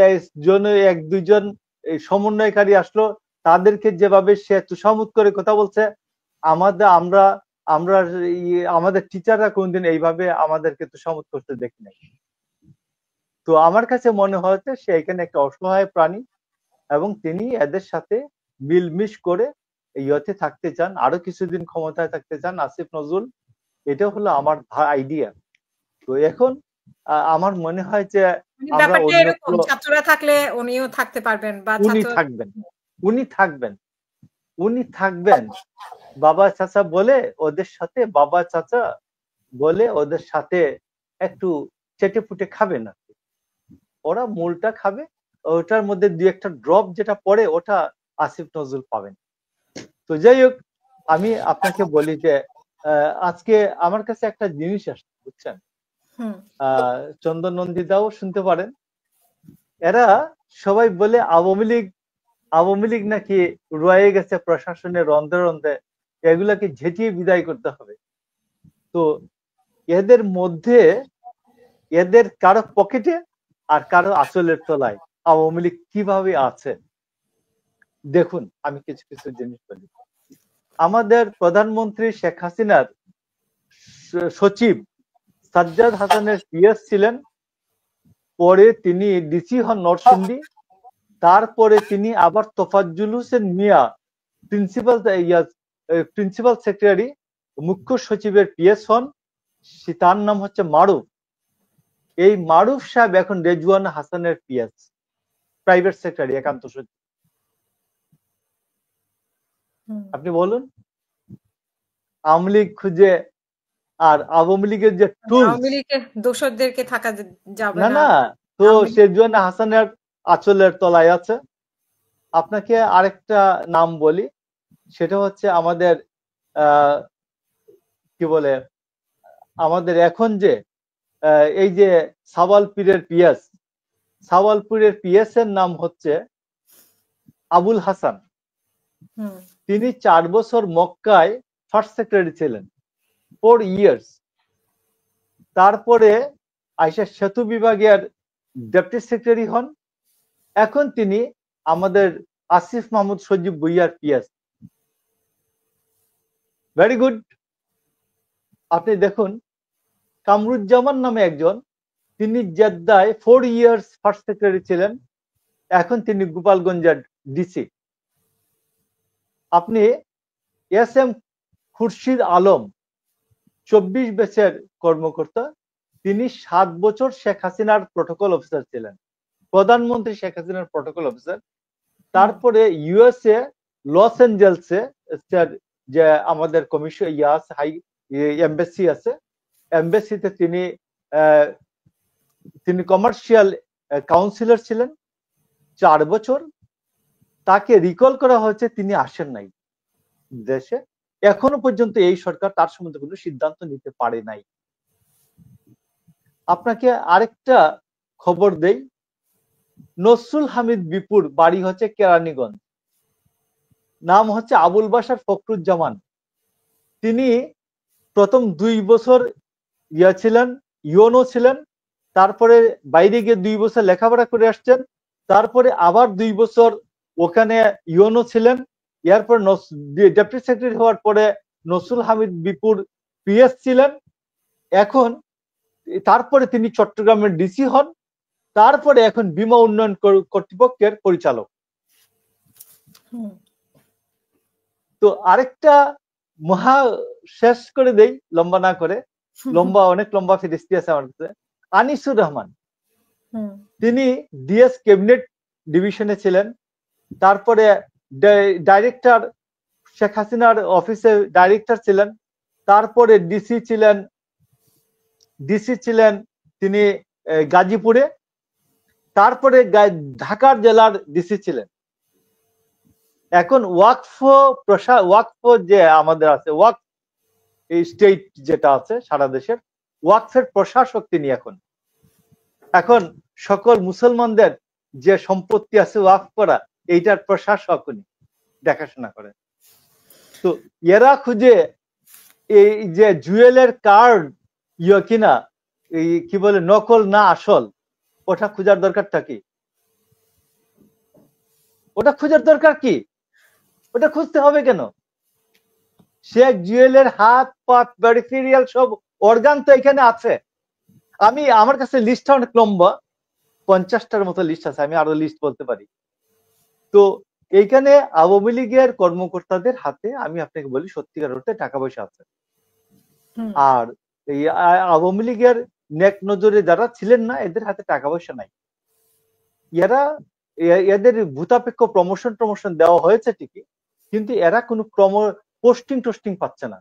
1-2জন সমন্বয়কারী আসলো, তাদেরকে যেভাবে সে তুষামুদ করে কথা বলছে, আমাদের টিচাররা কোনদিন এইভাবে আমাদেরকে তুষামুদ করতে দেখি নাই। তো আমার কাছে মনে হয়েছে সে এখানে একটা অসহায় প্রাণী এবং তিনি এদের সাথে মিলমিশ করে ইয়েতে থাকতে চান, আরো কিছুদিন ক্ষমতায় থাকতে চান আসিফ নজরুল। এটা হলো আমার আইডিয়া। তো এখন আমার মনে হয় যে ছাত্ররা থাকলে উনিও থাকতে পারবেন, বা উনি থাকবেন বাবা চাচা বলে ওদের সাথে, বাবা চাচা বলে ওদের সাথে একটু চেটে পুটে খাবে না, ওরা মূলটা খাবে, ওটার মধ্যে 2-একটা ড্রপ যেটা পড়ে ওটা আসিফ নজরুল পাবেন। তো যাই হোক, আমি আপনাকে বলি যে আজকে আমার কাছে একটা জিনিস আসছে, বুঝছেন, চন্দন নন্দিদাও শুনতে পারেন। এরা সবাই বলে আওয়ামী লীগ নাকি রয়ে গেছে প্রশাসনের রন্ধে রন্ধে, এগুলাকে ঝেঁটিয়ে বিদায় করতে হবে। তো এদের মধ্যে এদের কারো পকেটে আর কারো আঁচলের তলায় আওয়ামী লীগ কিভাবে আছে দেখুন। আমি কিছু কিছু জিনিস বলি। আমাদের প্রধানমন্ত্রী শেখ হাসিনার সচিব সাজ্জাদ হাসানের পিএস ছিলেন, পরে তিনি ডিসি হন নরসিংদী, তারপরে তিনি আবার তোফাজ্জল হোসেন মিয়া প্রিন্সিপাল সেক্রেটারি মুখ্য সচিবের পিএস হন, তার নাম হচ্ছে মারুফ। এই মারুফ সাহেব এখন রেজওয়ান হাসানের পিএস, প্রাইভেট সেক্রেটারি, একান্ত সচিব। আপনি বলুন, আওয়ামী লীগ খুঁজে আর আওয়ামী লীগের যে দোষরদেরকে থাকা যাবে না, তো রেজওয়ান হাসানের আঁচলের তলায় আছে। আপনাকে আরেকটা নাম বলি, সেটা হচ্ছে আমাদের কি বলে, আমাদের এখন যে এই যে সাওয়াল পীরের পিয়াস, সাওয়ালপুরের পিএস এর নাম হচ্ছে আবুল হাসান। তিনি 4 বছর মক্কায় ফার্স্ট সেক্রেটারি ছিলেন, 4 ইয়ার্স। তারপরে আইসা সেতু বিভাগের ডেপুটি সেক্রেটারি হন। এখন তিনি আমাদের আসিফ মাহমুদ সজীব ভুইয়ার পিএস। Very good. আপনি দেখুন, কামরুজ্জামান নামে একজন, তিনি জেদ্দায় 4 ইয়ার্স ফার্স্ট সেক্রেটারি ছিলেন, এখন তিনি গোপালগঞ্জের ডিসি। আপনি এস এম খুরশিদ আলম 24 ব্যাচের কর্মকর্তা, তিনি 7 বছর শেখ হাসিনার প্রটোকল অফিসার ছিলেন, প্রধানমন্ত্রী শেখ হাসিনার প্রটোকল অফিসার। তারপরে ইউএসএ লস এঞ্জেলসে যে আমাদের কমিশন আছে, হাই এমবেসি আছে, এমবেসিতে তিনি কমার্শিয়াল কাউন্সিলর ছিলেন 4 বছর। তাকে রিকল করা হয়েছে, তিনি আসেন নাই দেশে। এখনো পর্যন্ত এই সরকার তার সম্বন্ধে কোনো সিদ্ধান্ত নিতে পারে নাই। আপনাকে আরেকটা খবর দেই, নসরুল হামিদ বিপুর বাড়ি হচ্ছে কেরানীগঞ্জ, নাম হচ্ছে আবুল বাশার ফখরুজ্জামান। তিনি প্রথম 2 বছর ছিলেন, ইউনো ছিলেন, তারপরে বাইরে গিয়ে 2 বছর লেখাপড়া করে আসছেন, তারপরে আবার 2 বছর ওখানে ইউনো ছিলেন। এরপর ডেপুটি সেক্রেটারি হওয়ার পরে নসরুল হামিদ বিপুর পিএস ছিলেন। এখন তারপরে তিনি চট্টগ্রামের ডিসি হন, তারপরে এখন বীমা উন্নয়ন কর্তৃপক্ষের পরিচালক। তো আরেকটা মহা শেষ করে দেই, লম্বা না করে, অনেক লম্বা ফিরিস্তি আছে আমার কাছে। আনিসুর রহমান, তিনি ডিএস ক্যাবিনেট ডিভিশনে ছিলেন, তারপরে ডাইরেক্টর শেখ হাসিনার অফিসে ডাইরেক্টর ছিলেন, তারপরে ডিসি ছিলেন তিনি গাজীপুরে, তারপরে ঢাকার জেলার ডিসি ছিলেন। এখন ওয়াকফ যে আমাদের আছে, ওয়াকফ স্টেট যেটা আছে সারা দেশের, ওয়াকফের প্রশাসক তিনি। এখন সকল মুসলমানদের যে সম্পত্তি আছে ওয়াকফ করা, এইটার প্রশাসক উনি দেখাশোনা করেন। তো এরা খুঁজে এই যে জুয়েলের কার্ড কিনা, এই কি বলে নকল না আসল, ওটা খোঁজার দরকারটা কি? ওটা খোঁজার দরকার কি? ওটা খুঁজতে হবে কেন? শেখ জুয়েলের হাত পা পেরিফেরিয়াল সব অর্গান তো এখানে আছে। আমার কাছে লিস্টটা অনেক লম্বা, 50টার মতো লিস্ট আছে, আমি আরো লিস্ট বলতে পারি। তো এইখানে আওয়ামী লীগের কর্মকর্তাদের হাতে আমি আপনাকে বলি সত্যিকার অর্থে টাকা পয়সা আছে। আর এই আওয়ামী লীগের নেক নজরে যারা ছিলেন না, এদের হাতে টাকা পয়সা নাই। এদের ভূতাপেক্ষ প্রমোশন দেওয়া হয়েছে ঠিকই, কিন্তু এরা কোনো পোস্টিং পাচ্ছে না।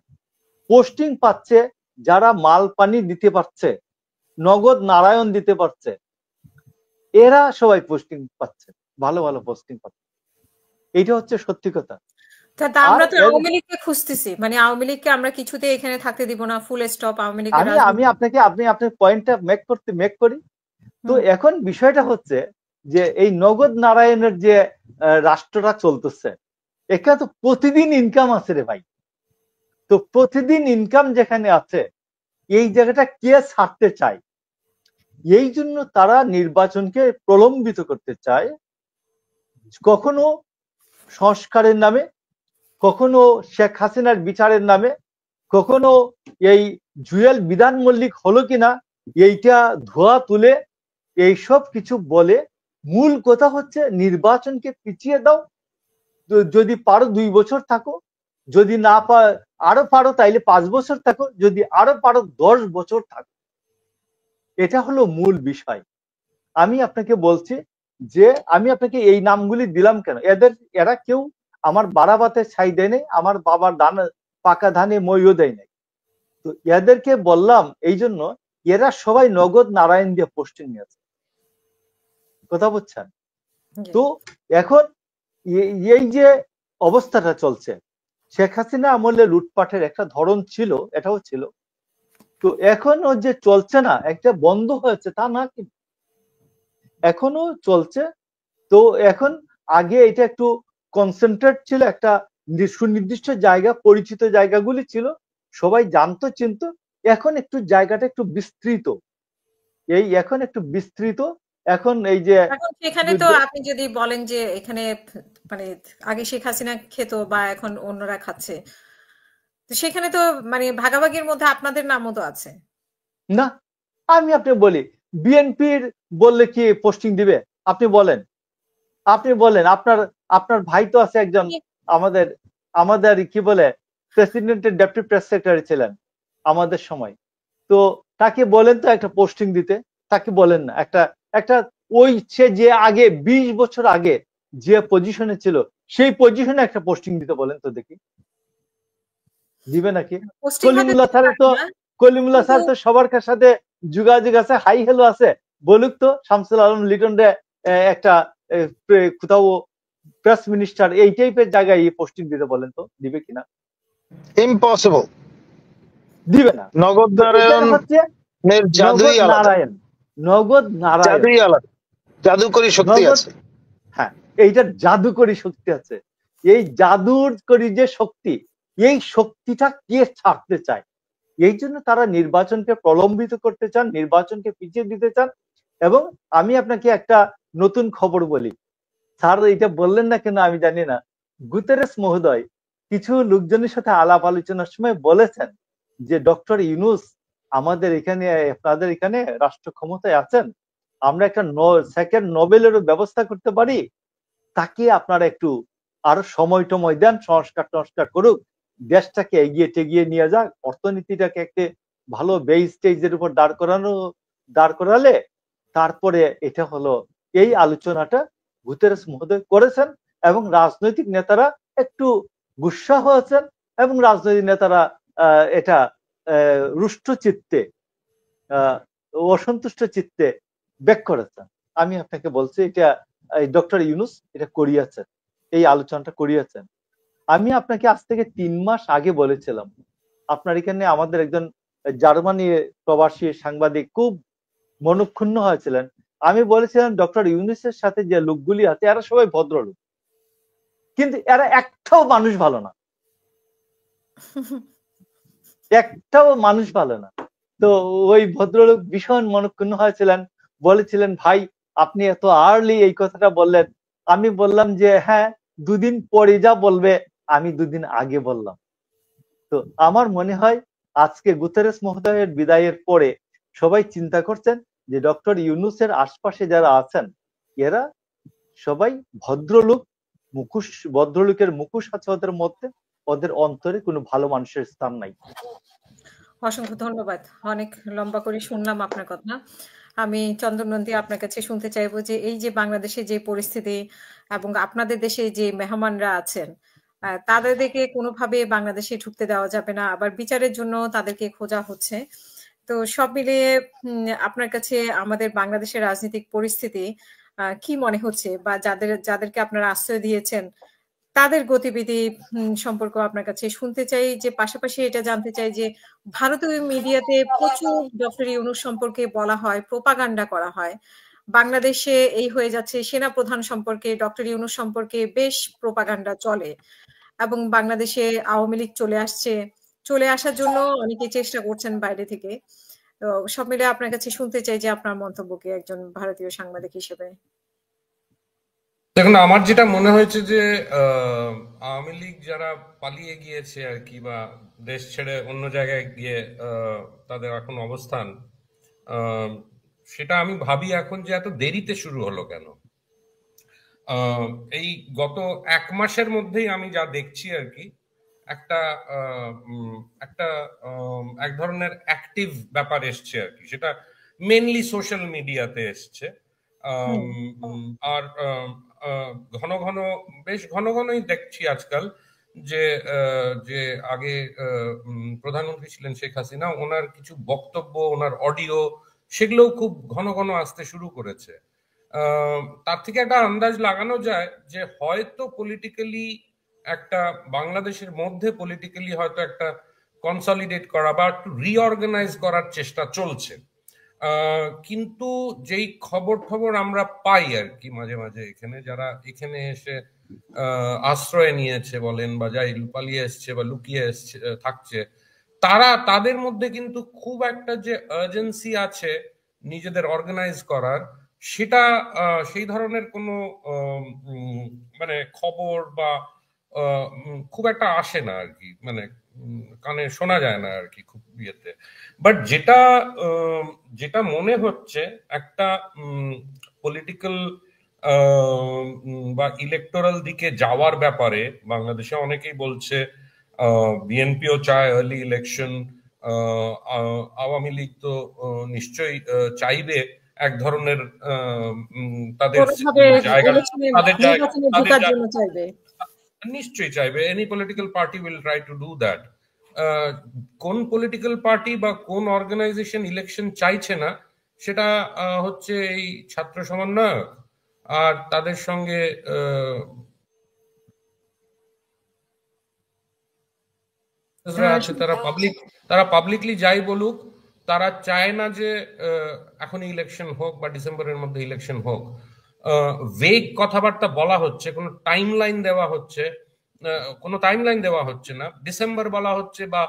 পোস্টিং পাচ্ছে যারা মাল পানি দিতে পারছে, নগদ নারায়ণ দিতে পারছে, এরা সবাই পোস্টিং পাচ্ছে, ভালো ভালো পোস্টিং পাচ্ছে। এইটা হচ্ছে সত্যি কথা। আমরা তো আওয়ামী লীগকে খুঁজতেছি, মানে আওয়ামী লীগকে আমরা কিছুতে এখানে থাকতে দিব না, ফুল স্টপ আওয়ামী লীগ। আমি আপনার পয়েন্টটা মেক করি। তো এখন বিষয়টা হচ্ছে যে এই নগদ নারায়ণের যে রাষ্ট্রটা চলতেছে, এখানে তো প্রতিদিন ইনকাম আছে রে ভাই। তো প্রতিদিন ইনকাম যেখানে আছে, এই জায়গাটা কে ছাড়তে চায়? এই জন্য তারা নির্বাচনকে প্রলম্বিত করতে চায়, কখনো সংস্কারের নামে, কখনো শেখ হাসিনার বিচারের নামে, কখনো এই জুয়েল বিধান মল্লিক হলো কিনা এইটা ধোয়া তুলে এইসব কিছু বলে। মূল কথা হচ্ছে নির্বাচনকে পিছিয়ে দাও, যদি পারো 2 বছর থাকো, যদি না আরো পারো তাইলে 5 বছর থাকো, যদি আরো পারো 10 বছর থাকো। এটা হলো মূল বিষয়। আমি আপনাকে বলছি যে আমি আপনাকে এই নামগুলি দিলাম কেন, এরা কেউ আমার বাড়াবাতে ছাই দেয় নাই, আমার বাবার পাকা ধানে মইও দেয় নাই। তো এদেরকে বললাম এই জন্য, এরা সবাই নগদ নারায়ণ দিয়ে পোস্টিং নিয়েছে, কথা বুঝছেন? তো এখন এই যে অবস্থাটা চলছে, শেখ হাসিনা আমলে লুটপাটের একটা ধরন ছিল, এটাও ছিল। তো এখনো যে চলছে না, একটা বন্ধ হয়েছে তা না, কিন্তু এখনো চলছে। তো এখন আগে এটা একটু কনসেন্ট্রেট ছিল, একটা সুনির্দিষ্ট জায়গা, পরিচিত জায়গাগুলি ছিল, সবাই জানতো চিনতো। এখন একটু জায়গাটা একটু বিস্তৃত, এখন একটু বিস্তৃত। এখন এই যে এখন সেখানে তো আপনি যদি বলেন যে এখানে মানে আগে শেখ হাসিনা খেত বা এখন অন্যরা খাচ্ছে, তো সেখানে তো মানে ভাগাভাগির মধ্যে আপনাদের নামও তো আছে। না, আমি আপনি বলি, বিএনপির বললে কি পোস্টিং দিবে? আপনি বলেন, আপনার আপনার ভাই তো আছে একজন, আমাদের আমাদের কি বলে প্রেসিডেন্টের ডেপুটি প্রেস সেক্রেটারি ছিলেন আমাদের সময়। তো তাকে বলেন তো একটা পোস্টিং দিতে, তাকে বলেন না একটা একটা ওই সে যে আগে 20 বছর আগে যে পজিশনে ছিল সেই পজিশনে একটা পোস্টিং দিতে বলেন তো দেখি, দিবে নাকি? কলিমুল্লাহ স্যার তো সবার সাথে যোগাযোগ আছে, হাই হ্যালো আছে, বলুক তো শামসুল আলম লিটন রে একটা কোথাও প্রেস মিনিস্টার এই টাইপের জায়গায় পোস্টিং দিতে বলেন তো, দিবে কিনা? ইম্পসিবল, দিবে না। নগদ নারায়ণ জাদুই আলাদা, নগদ নারায়ণ জাদুই আলাদা, জাদুকরী শক্তি আছে। হ্যাঁ, এইটার জাদুকরী শক্তি আছে। এই জাদুকরী যে শক্তি, এই শক্তিটা কে ছাড়তে চায়? এই জন্য তারা নির্বাচনকে প্রলম্বিত করতে চান, নির্বাচনকে পিছিয়ে দিতে চান। এবং আমি আপনাকে একটা নতুন খবর বলি, স্যার এটা বললেন না কেন আমি জানি না, গুতেরেস মহোদয় কিছু লোকজনের সাথে আলাপ আলোচনার সময় বলেছেন যে ডক্টর ইউনূস আমাদের এখানে, আপনাদের এখানে রাষ্ট্র ক্ষমতায় আছেন, আমরা একটা সেকেন্ড নোবেলেরও ব্যবস্থা করতে পারি, তাকে আপনারা একটু আরো সময় টময় দেন, সংস্কার করুক, দেশটাকে এগিয়ে টেগিয়ে নিয়ে যাক, অর্থনীতিটাকে একটা ভালো বেস স্টেজের উপর দাঁড় করালে তারপরে এটা হলো, এই আলোচনাটা গুতেরেস মহোদয় করেছেন। এবং রাজনৈতিক নেতারা একটু গুসা হয়েছেন এবং রাজনৈতিক নেতারা এটা রুষ্ট চিত্তে, অসন্তুষ্ট চিত্তে ব্যাক করেছেন। আমি আপনাকে বলছি এটা ডক্টর ইউনূস এটা করিয়েছেন, এই আলোচনাটা করিয়েছেন। আমি আপনাকে আজ থেকে 3 মাস আগে বলেছিলাম, আপনার এখানে আমাদের একজন জার্মানি প্রবাসী সাংবাদিক খুব মনক্ষুণ্ণ হয়েছিলেন। আমি বলেছিলাম ডক্টর ইউনূসের সাথে যে লোকগুলি আছে এরা সবাই ভদ্রলোক, কিন্তু এরা একটাও মানুষ ভালো না, একটাও মানুষ ভালো না। তো ওই ভদ্রলোক ভীষণ মনক্ষুণ্ণ হয়েছিলেন, বলেছিলেন ভাই আপনি এত আর্লি এই কথাটা বললেন। আমি বললাম যে হ্যাঁ, 2 দিন পরে যা বলবে আমি 2 দিন আগে বললাম। তো আমার মনে হয় আজকে গুতেরেস মহোদয়ের বিদায়ের পরে সবাই চিন্তা করছেন যে ডক্টর ইউনূসের আশপাশে যারা আছেন এরা সবাই ভদ্রলোক, ভদ্রলোকের মুখোশ আছে ওদের মধ্যে, ওদের অন্তরে কোনো ভালো মানুষের স্থান নাই। অসংখ্য ধন্যবাদ, অনেক লম্বা করে শুনলাম আপনার কথা। আমি চন্দন নন্দী আপনার কাছে শুনতে চাইবো যে এই যে বাংলাদেশে যে পরিস্থিতি এবং আপনাদের দেশে যে মেহমানরা আছেন তাদেরকে কোনোভাবে বাংলাদেশে ঢুকতে দেওয়া যাবে না, আবার বিচারের জন্য তাদেরকে খোঁজা হচ্ছে। তো সব মিলিয়ে আপনার কাছে আমাদের বাংলাদেশের রাজনৈতিক পরিস্থিতি কি মনে হচ্ছে, বা যাদেরকে আপনারা আশ্রয় দিয়েছেন তাদের গতিবিধি সম্পর্কে আপনার কাছে শুনতে চাই। যে পাশাপাশি এটা জানতে চাই যে ভারতীয় মিডিয়াতে প্রচুর ডক্টর ইউনূস সম্পর্কে বলা হয়, প্রোপাগান্ডা করা হয়। বাংলাদেশে এই হয়ে যাচ্ছে, সেনা প্রধান সম্পর্কে, ডক্টর ইউনূস সম্পর্কে বেশ প্রোপাগান্ডা চলে এবং বাংলাদেশে আওয়ামী লীগ চলে আসার জন্য অনেকে চেষ্টা করছেন বাইরে থেকে। তো সব মিলে আপনার কাছে শুনতে চাই যে আপনার মন্তব্য কি একজন ভারতীয় সাংবাদিক হিসেবে। দেখুন, আমার যেটা মনে হয়েছে যে আওয়ামী লীগ যারা পালিয়ে গিয়েছে আর কি, বা দেশ ছেড়ে অন্য জায়গায় গিয়ে তাদের এখন অবস্থান, সেটা আমি ভাবি এখন যে এত দেরিতে শুরু হলো কেন। এই গত 1 মাসের মধ্যেই আমি যা দেখছি আর কি, একটা এক ধরনের অ্যাক্টিভ ব্যাপার এসছে আর কি, সেটা মেনলি সোশ্যাল মিডিয়াতে এসছে। আর বেশ ঘন ঘনই দেখছি আজকাল যে যে আগে প্রধানমন্ত্রী ছিলেন শেখ হাসিনা, ওনার কিছু বক্তব্য, ওনার অডিও, সেগুলোও খুব ঘন ঘন আসতে শুরু করেছে। তার থেকে একটা আন্দাজ লাগানো যায় যে হয়তো পলিটিক্যালি একটা বাংলাদেশের মধ্যে পলিটিক্যালি হয়তো একটা কনসলিডেট করা বা একটু রিঅর্গানাইজ করার চেষ্টা চলছে। কিন্তু যেই খবর আমরা পাই আর কি মাঝে মাঝে, এখানে যারা এখানে এসে আশ্রয় নিয়েছে বলেন বা যাই পালিয়ে এসছে বা লুকিয়ে এসছে থাকছে, তাদের মধ্যে কিন্তু খুব একটা যে আর্জেন্সি আছে নিজেদের অর্গানাইজ করার, সেটা সেই ধরনের কোনো মানে খবর বা খুব একটা আসে না আর কি, মানে কানে শোনা যায় না আর কি খুব ইয়েতে। বাট যেটা মনে হচ্ছে একটা পলিটিক্যাল বা ইলেকটোরাল দিকে যাওয়ার ব্যাপারে বাংলাদেশে অনেকেই বলছে বিএনপিও চায় আর্লি ইলেকশন, আওয়ামী লীগ তো নিশ্চয়ই চাইবে এক ধরনের তাদের জায়গা, নিশ্চয়ই চাইবে। Any political party will try to do that. কোন পলিটিক্যাল পার্টি বা কোন অর্গানাইজেশন ইলেকশন চাইছে না সেটা হচ্ছে এই ছাত্র সমন্বয়ক আর তাদের সঙ্গে আছে, তারা পাবলিকলি যাই বলুক, তারা চায় না যে এখন ইলেকশন হোক বা ডিসেম্বরের মধ্যে ইলেকশন হোক। ভেগ কথাবার্তা বলা হচ্ছে, কোনো টাইমলাইন দেওয়া হচ্ছে, কোনো টাইমলাইন দেওয়া হচ্ছে না। ডিসেম্বর বলা হচ্ছে বা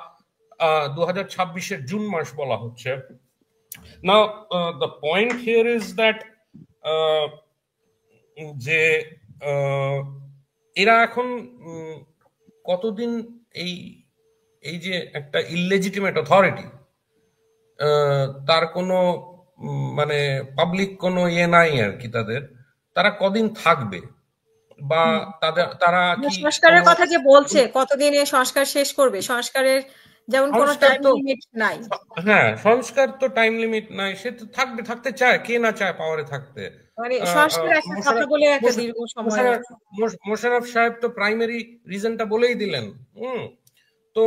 2026-এর জুন মাস বলা হচ্ছে। Now the point here is that যে এরা এখন কতদিন এই যে একটা ইললেজিটিমেট অথরিটি, তার কোনো মানে পাবলিক কোনো ইয়ে নাই আর কি, তারা কদিন থাকবে বা তারা কি সংস্কারের কথা যে বলছে কতদিন এই সংস্কার শেষ করবে, সংস্কারের যেমন কোনো টাইম লিমিট নাই। হ্যাঁ, সংস্কার তো টাইম লিমিট নাই, সে তো থাকতে চায়, কে না চায় পাওয়ারে থাকতে। মানে সংস্কার একটা কথা বলে একটা দীর্ঘ সময়। মোশাররফ সাহেব তো প্রাইমারি রিজনটা বলেই দিলেন। তো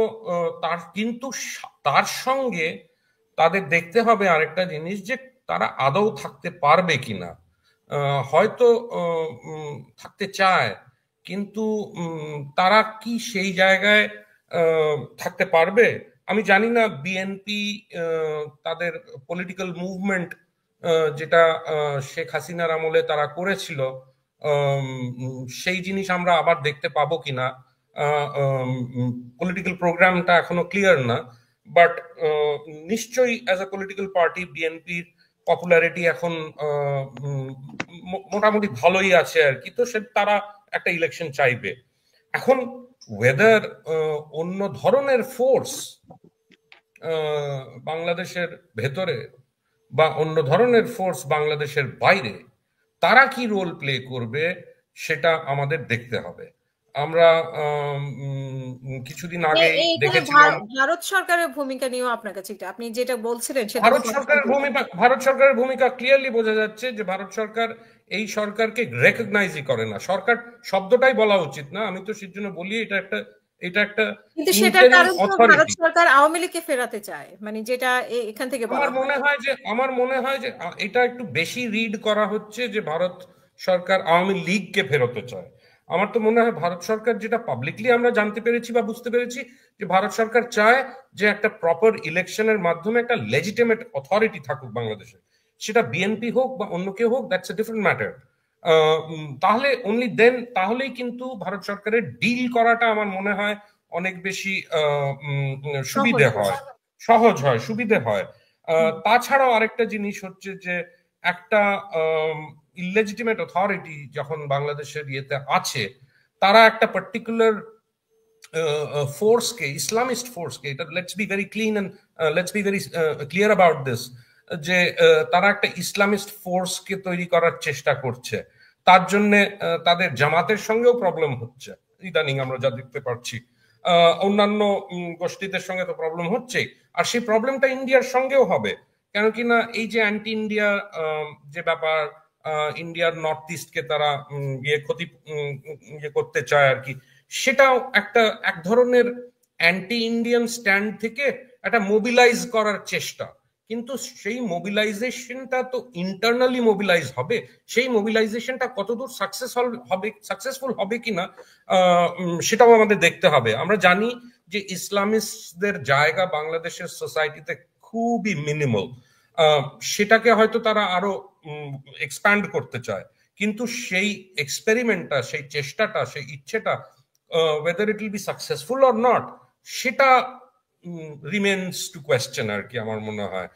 কিন্তু তার সঙ্গে তাদের দেখতে হবে আরেকটা জিনিস, যে তারা আদৌ থাকতে পারবে কিনা। হয়তো থাকতে চায়, কিন্তু তারা কি সেই জায়গায় থাকতে পারবে? আমি জানি না বিএনপি তাদের পলিটিক্যাল মুভমেন্ট যেটা শেখ হাসিনার আমলে তারা করেছিল, সেই জিনিস আমরা আবার দেখতে পাবো কিনা। পলিটিক্যাল প্রোগ্রামটা এখনো ক্লিয়ার না, বাট নিশ্চয়ই অ্যাজ এ পলিটিক্যাল পার্টি বিএনপির পপুলারিটি এখন মোটামুটি ভালোই আছে আর কি। তো তারা একটা ইলেকশন চাইবে। এখন ওয়েদার অন্য ধরনের ফোর্স বাংলাদেশের ভেতরে বা অন্য ধরনের ফোর্স বাংলাদেশের বাইরে, তারা কি রোল প্লে করবে সেটা আমাদের দেখতে হবে। আমরা কিছুদিন আগে দেখেছিলাম ভারত সরকারের ভূমিকা নিয়েও আপনার কাছে আপনি যেটা বলছিলেন সেটা ভারত সরকারের ভূমিকা ক্লিয়ারলি বোঝা যাচ্ছে যে ভারত সরকার এই সরকারকে রেকগনাইজই করে না। সরকার শব্দটাই বলা উচিত না, আমি তো সেজন্য বলি এটা একটা কিন্তু সেটার কারণ তো ভারত সরকার আওয়ামী লীগকে ফেরাতে চায়, মানে যেটা এখান থেকে আমার মনে হয় যে এটা একটু বেশি রিড করা হচ্ছে যে ভারত সরকার আওয়ামী লীগকে ফেরাতে চায়। আমার তো মনে হয় ভারত সরকার, যেটা পাবলিকলি আমরা জানতে পেরেছি বা বুঝতে পেরেছি, যে ভারত সরকার চায় যে একটা প্রপার ইলেকশনের মাধ্যমে একটা লেজিটিমেট অথরিটি থাকুক বাংলাদেশে। সেটা বিএনপি হোক বা অন্য কেউ হোক, দ্যাটস এ ডিফারেন্ট ম্যাটার। তাহলে অনলি দেন, তাহলেই কিন্তু ভারত সরকারের ডিল করাটা আমার মনে হয় অনেক বেশি সুবিধে হয়, সহজ হয়, সুবিধে হয়। তাছাড়াও আরেকটা জিনিস হচ্ছে যে একটা ইললেজিটিমেট অথরিটি যখন বাংলাদেশের ইয়েতে আছে, তারা একটা পার্টিকুলার ফোর্সকে, ইসলামিস্ট ফোর্সকে, এটা let's be very clean and let's be very clear about this, যে তারা একটা ইসলামিস্ট ফোর্সকে তৈরি করার চেষ্টা করছে। তার জন্য তাদের জামাতের সঙ্গেও প্রবলেম হচ্ছে ইদানিং, আমরা যা দেখতে পাচ্ছি। অন্যান্য গোষ্ঠীদের সঙ্গে তো প্রবলেম হচ্ছেই, আর সেই প্রবলেমটা ইন্ডিয়ার সঙ্গেও হবে। কেন কি না, এই যে অ্যান্টি ইন্ডিয়া যে ব্যাপার, ইন্ডিয়ার নর্থ ইস্টকে তারা ক্ষতি করতে চায় আর কি, সেটাও এক ধরনের অ্যান্টি ইন্ডিয়ান স্ট্যান্ড থেকে একটা মোবিলাইজ করার চেষ্টা। কিন্তু সেই মোবিলাইজেশনটা তো ইন্টারনালি মোবিলাইজ হবে, সেই মোবিলাইজেশনটা কতদূর সাকসেসফুল হবে কিনা সেটাও আমাদের দেখতে হবে। আমরা জানি যে ইসলামিস্টদের জায়গা বাংলাদেশের সোসাইটিতে খুবই মিনিমাল। সেটাকে হয়তো তারা আরো এক্সপ্যান্ড করতে চায়, কিন্তু সেই এক্সপেরিমেন্টটা, সেই চেষ্টাটা, সেই ইচ্ছেটা whether it will be successful or not, সেটা রিমেন্স টু কোয়েশ্চেন আর কি। আমার মনে হয়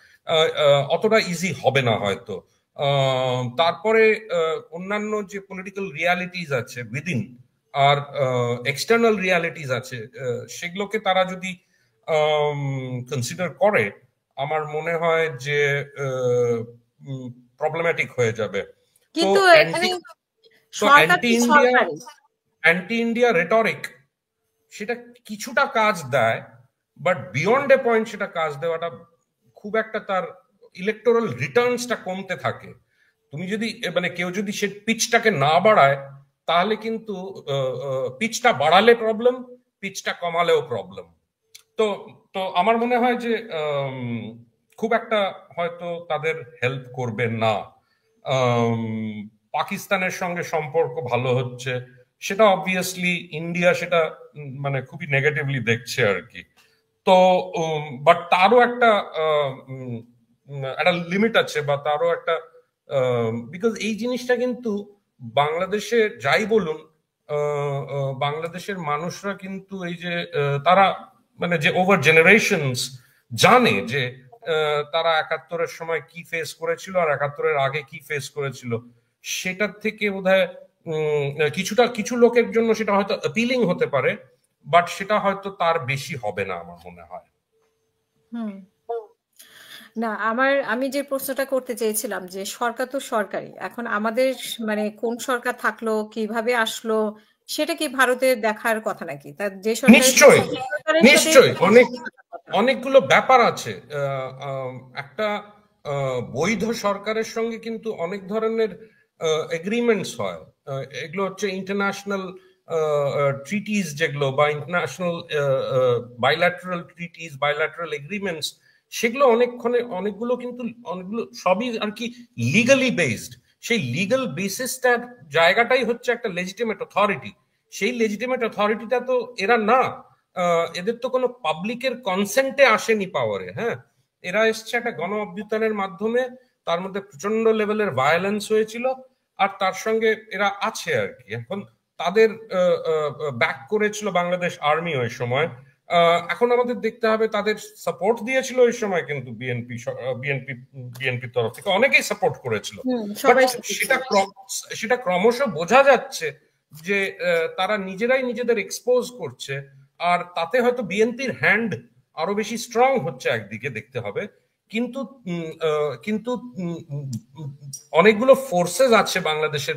অতটা ইজি হবে না হয়তো। তারপরে অন্যান্য যে পলিটিক্যাল রিয়ালিটিস আছে উইদিন আর এক্সটার্নাল রিয়ালিটিস আছে, সেগুলোকে তারা যদি কনসিডার করে, আমার মনে হয় যে প্রবলেম্যাটিক হয়ে যাবে। কিন্তু এখানে সরকার কি সরকারি অ্যান্টি ইন্ডিয়া রেটরিক সেটা কিছুটা কাজ দেয়, বাট বিয়ন্ড এ পয়েন্ট সেটা কাজ দেওয়াটা খুব একটা, তার ইলেকটোরাল রিটার্নসটা কমতে থাকে। তুমি যদি মানে কেউ যদি সে পিচটাকে না বাড়ায়, তাহলে কিন্তু পিচটা বাড়ালে প্রবলেম, পিচটা কমালেও প্রবলেম। তো তো আমার মনে হয় যে খুব একটা হয়তো তাদের হেল্প করবে না। পাকিস্তানের সঙ্গে সম্পর্ক ভালো হচ্ছে, সেটা অবভিয়াসলি ইন্ডিয়া সেটা মানে খুবই নেগেটিভলি দেখছে আর কি। তো বাট তারও একটা লিমিট আছে, বা তারও একটা, বিকজ এই জিনিসটা কিন্তু বাংলাদেশে যাই বলুন, বাংলাদেশের মানুষরা কিন্তু এই যে তারা মানে যে ওভার জেনারেশনস জানে যে তারা ৭১-এর সময় কি ফেস করেছিল আর ৭১-এর আগে কি ফেস করেছিল, সেটার থেকে বোধহয় কিছু লোকের জন্য সেটা হয়তো অ্যাপিলিং হতে পারে, বাট সেটা হয়তো তার বেশি হবে না আমার মনে হয়। না, আমি যে প্রশ্নটা করতে চেয়েছিলাম যে সরকার তো সরকারি, এখন আমাদের মানে কোন সরকার থাকলো, কিভাবে আসলো, সেটা কি ভারতের দেখার কথা নাকি? তার যে নিশ্চয়ই নিশ্চয়ই অনেকগুলো ব্যাপার আছে। একটা বৈধ সরকারের সঙ্গে কিন্তু অনেক ধরনের এগ্রিমেন্টস হয়। এগুলো হচ্ছে ইন্টারন্যাশনাল ট্রিটিস যেগুলো, বা international bilateral treaties, bilateral agreements, সেগুলো অনেকগুলো কিন্তু অনেকগুলো সবই আর কি লিগালি বেসড। সেই লিগাল বেসিসটার জায়গাটাই হচ্ছে একটা লেজিটিমেট অথরিটি। সেই লেজিটিমেট অথরিটিটা তো এরা না, এদের তো কোনো পাবলিকের কনসেন্টে আসেনি পাওয়ারে। হ্যাঁ, এরা এসছে একটা গণ অভ্যুত্থানের মাধ্যমে, তার মধ্যে প্রচন্ড লেভেলের ভায়োলেন্স হয়েছিল, আর তার সঙ্গে এরা আছে আর কি। এখন তাদের ব্যাক করেছিল বাংলাদেশ আর্মি ওই সময়। এখন আমাদের দেখতে হবে তাদের সাপোর্ট দিয়েছিল ওই সময়, কিন্তু বিএনপির তরফ থেকে অনেকেই সাপোর্ট করেছিল। সেটা ক্রমশ বোঝা যাচ্ছে যে তারা নিজেরাই নিজেদের এক্সপোজ করছে, আর তাতে হয়তো বিএনপির হ্যান্ড আরো বেশি স্ট্রং হচ্ছে একদিকে দেখতে হবে। কিন্তু অনেকগুলো ফোর্সেস আছে বাংলাদেশের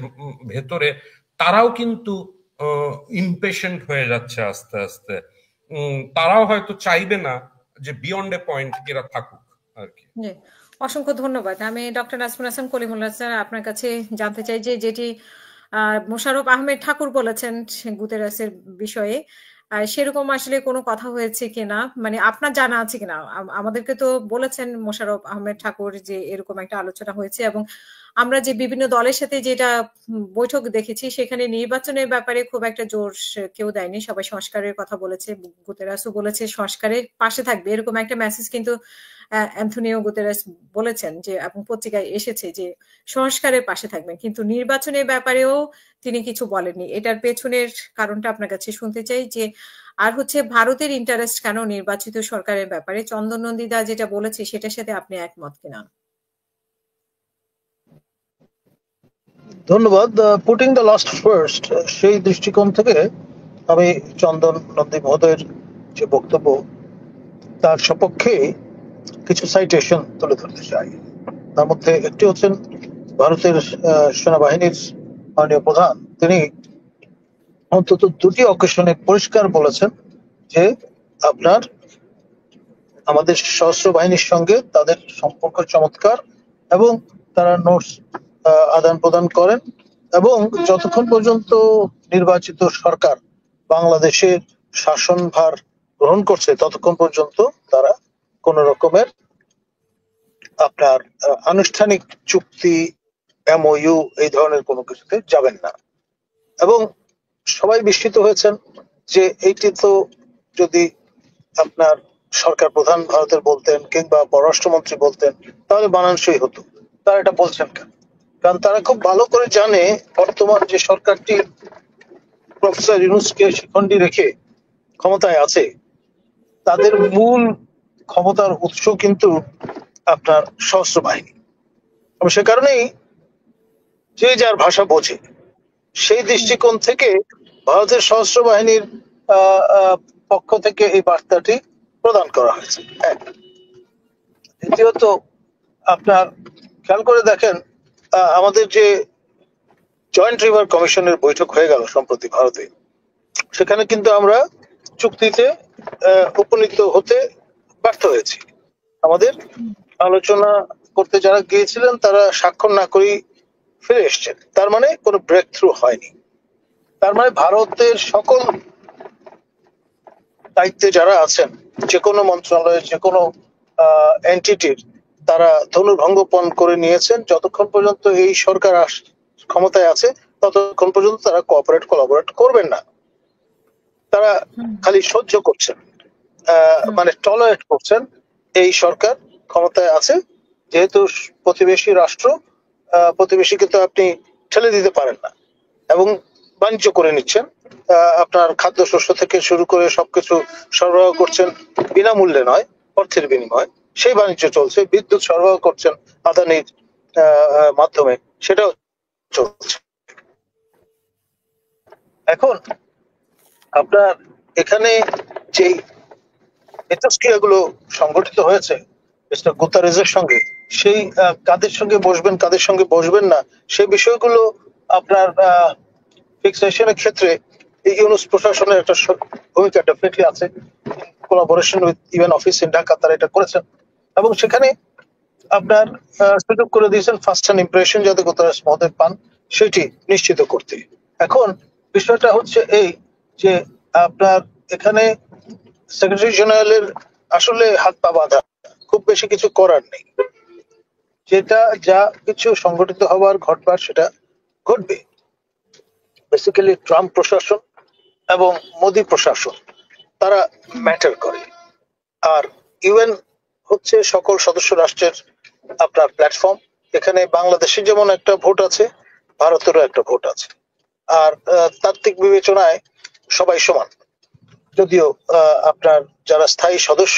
ভেতরে, তারাও কিন্তু ইমপেশেন্ট হয়ে যাচ্ছে আস্তে আস্তে। তারাও হয়তো চাইবে না যে বিয়ন্ড এ পয়েন্ট এরা থাকুক আর কি। অসংখ্য ধন্যবাদ। আমি ডক্টর নাজমুল হাসান কলিমুল্লাহ স্যার, আপনার কাছে জানতে চাই যে যেটি মোশাররফ আহমেদ ঠাকুর বলেছেন গুতেরাসের বিষয়ে, সেরকম আসলে কোনো কথা হয়েছে কিনা, মানে আপনার জানা আছে কিনা? আমাদেরকে তো বলেছেন মোশাররফ আহমেদ ঠাকুর যে এরকম একটা আলোচনা হয়েছে, এবং আমরা যে বিভিন্ন দলের সাথে যেটা বৈঠক দেখেছি, সেখানে নির্বাচনের ব্যাপারে খুব একটা জোর কেউ দেয়নি, সবাই সংস্কারের কথা বলেছে। গুতেরাসও বলেছে সংস্কারের পাশে থাকবে, এরকম একটা মেসেজ কিন্তু অ্যান্থনিও গুতেরাস বলেছেন যে, এবং পত্রিকায় এসেছে যে সংস্কারের পাশে থাকবেন, কিন্তু নির্বাচনের ব্যাপারেও তিনি কিছু বলেননি। এটার পেছনের কারণটা আপনার কাছে শুনতে চাই। যে আর হচ্ছে ভারতের ইন্টারেস্ট কেন নির্বাচিত সরকারের ব্যাপারে? চন্দন নন্দীদা যেটা বলেছে সেটার সাথে আপনি একমত কিনা? ধন্যবাদ। পুটিং দ্য লাস্ট ফার্স্ট, সেই দৃষ্টিকোণ থেকে আমি চন্দন নন্দী মহোদয়ের যে বক্তব্য, তার সপক্ষে কিছু সাইটেশন তুলে ধরতে চাই। তার মধ্যে একটি হচ্ছেন ভারতের সেনাবাহিনীর মাননীয় প্রধান। তিনি অন্তত দুটি অকেশনে পরিষ্কার বলেছেন যে আপনার আমাদের সশস্ত্র বাহিনীর সঙ্গে তাদের সম্পর্ক চমৎকার, এবং তারা নোটস আদান প্রদান করেন, এবং যতক্ষণ পর্যন্ত নির্বাচিত সরকার বাংলাদেশের শাসনভার গ্রহণ করছে, ততক্ষণ পর্যন্ত তারা কোন রকমের আপনার আনুষ্ঠানিক চুক্তি, এমওইউ, এই ধরনের কোনো কিছুতে যাবেন না। এবং সবাই বিস্মিত হয়েছেন যে এইটি তো যদি আপনার সরকার প্রধান ভারতের বলতেন কিংবা পররাষ্ট্রমন্ত্রী বলতেন, তাহলে মানানসই হতো। তারা এটা বলছেন কেন? কারণ তারা খুব ভালো করে জানে বর্তমান যে সরকারটি প্রফেসর ইউনূসকে শিখণ্ডী রেখে ক্ষমতায় আছে, তাদের মূল ক্ষমতার উৎস কিন্তু আপনার সশস্ত্র বাহিনী। এবং সে কারণেই যে যার ভাষা বোঝে, সেই দৃষ্টিকোণ থেকে ভারতের সশস্ত্র বাহিনীর পক্ষ থেকে এই বার্তাটি প্রদান করা হয়েছে। দ্বিতীয়ত, আপনার খেয়াল করে দেখেন, আমাদের যে জয়েন্ট রিভার কমিশনের বৈঠক হয়ে গেল সম্প্রতি ভারতে, সেখানে কিন্তু আমরা চুক্তিতে উপনীত হতে ব্যর্থ হয়েছি। আমাদের আলোচনা করতে যারা গিয়েছিলেন তারা স্বাক্ষর না করেই ফিরে এসছেন। তার মানে কোনো ব্রেক থ্রু হয়নি। তার মানে ভারতের সকল দায়িত্বে যারা আছেন, যে কোনো মন্ত্রণালয়ের যে কোনো এন্টিটির, তারা ধনুর্ভঙ্গপণ করে নিয়েছেন। যতক্ষণ পর্যন্ত এই সরকার ক্ষমতায় আছে ততক্ষণ পর্যন্ত তারা কোলাবোরেট করবেন না। তারা খালি সহ্য করছেন, মানে টলারেট করছেন। এই সরকার ক্ষমতায় আছে যেহেতু প্রতিবেশী রাষ্ট্র, প্রতিবেশীকে তো আপনি ঠেলে দিতে পারেন না, এবং বাণিজ্য করে নিচ্ছেন। আপনার খাদ্যশস্য থেকে শুরু করে সবকিছু সরবরাহ করছেন বিনামূল্যে নয়, অর্থের বিনিময়ে। সেই বাণিজ্য চলছে। বিদ্যুৎ সরবরাহ করছেন আদানির মাধ্যমে, সেটাও চলছে। এখন আপনার এখানে যে মিথস্ক্রিয়াগুলো সংগঠিত হয়েছে মিস্টার গুতারেজের সঙ্গে, সেই কাদের সঙ্গে বসবেন কাদের সঙ্গে বসবেন না, সেই বিষয়গুলো আপনার ফিক্সেশনের ক্ষেত্রে ইউনূস প্রশাসনের একটা ভূমিকা ডেফিনেটলি আছে। Collaboration with UN office in Dhaka তারা এটা করেছেন, এবং সেখানে আপনার সুযোগ করে দিয়েছেন ফার্স্ট হ্যান্ড ইমপ্রেশন যাতে গুতারেস মহোদয় পান সেটি নিশ্চিত করতে। এখন বিষয়টা হচ্ছে এই যে আপনার এখানে সেক্রেটারি জেনারেলের আসলে হাত পা বাঁধা, খুব বেশি কিছু করার নেই। যেটা যা কিছু সংগঠিত হবার ঘটবার সেটা ঘটবে। বেসিক্যালি ট্রাম্প প্রশাসন এবং মোদি প্রশাসন তারা ম্যাটার করে। আর ইউএন হচ্ছে সকল সদস্য রাষ্ট্রের আপনার প্ল্যাটফর্ম। এখানে বাংলাদেশের যেমন একটা ভোট আছে, ভারতেরও একটা ভোট আছে। আর তাত্ত্বিক বিবেচনায় সবাই সমান, যদিও আপনার যারা স্থায়ী সদস্য,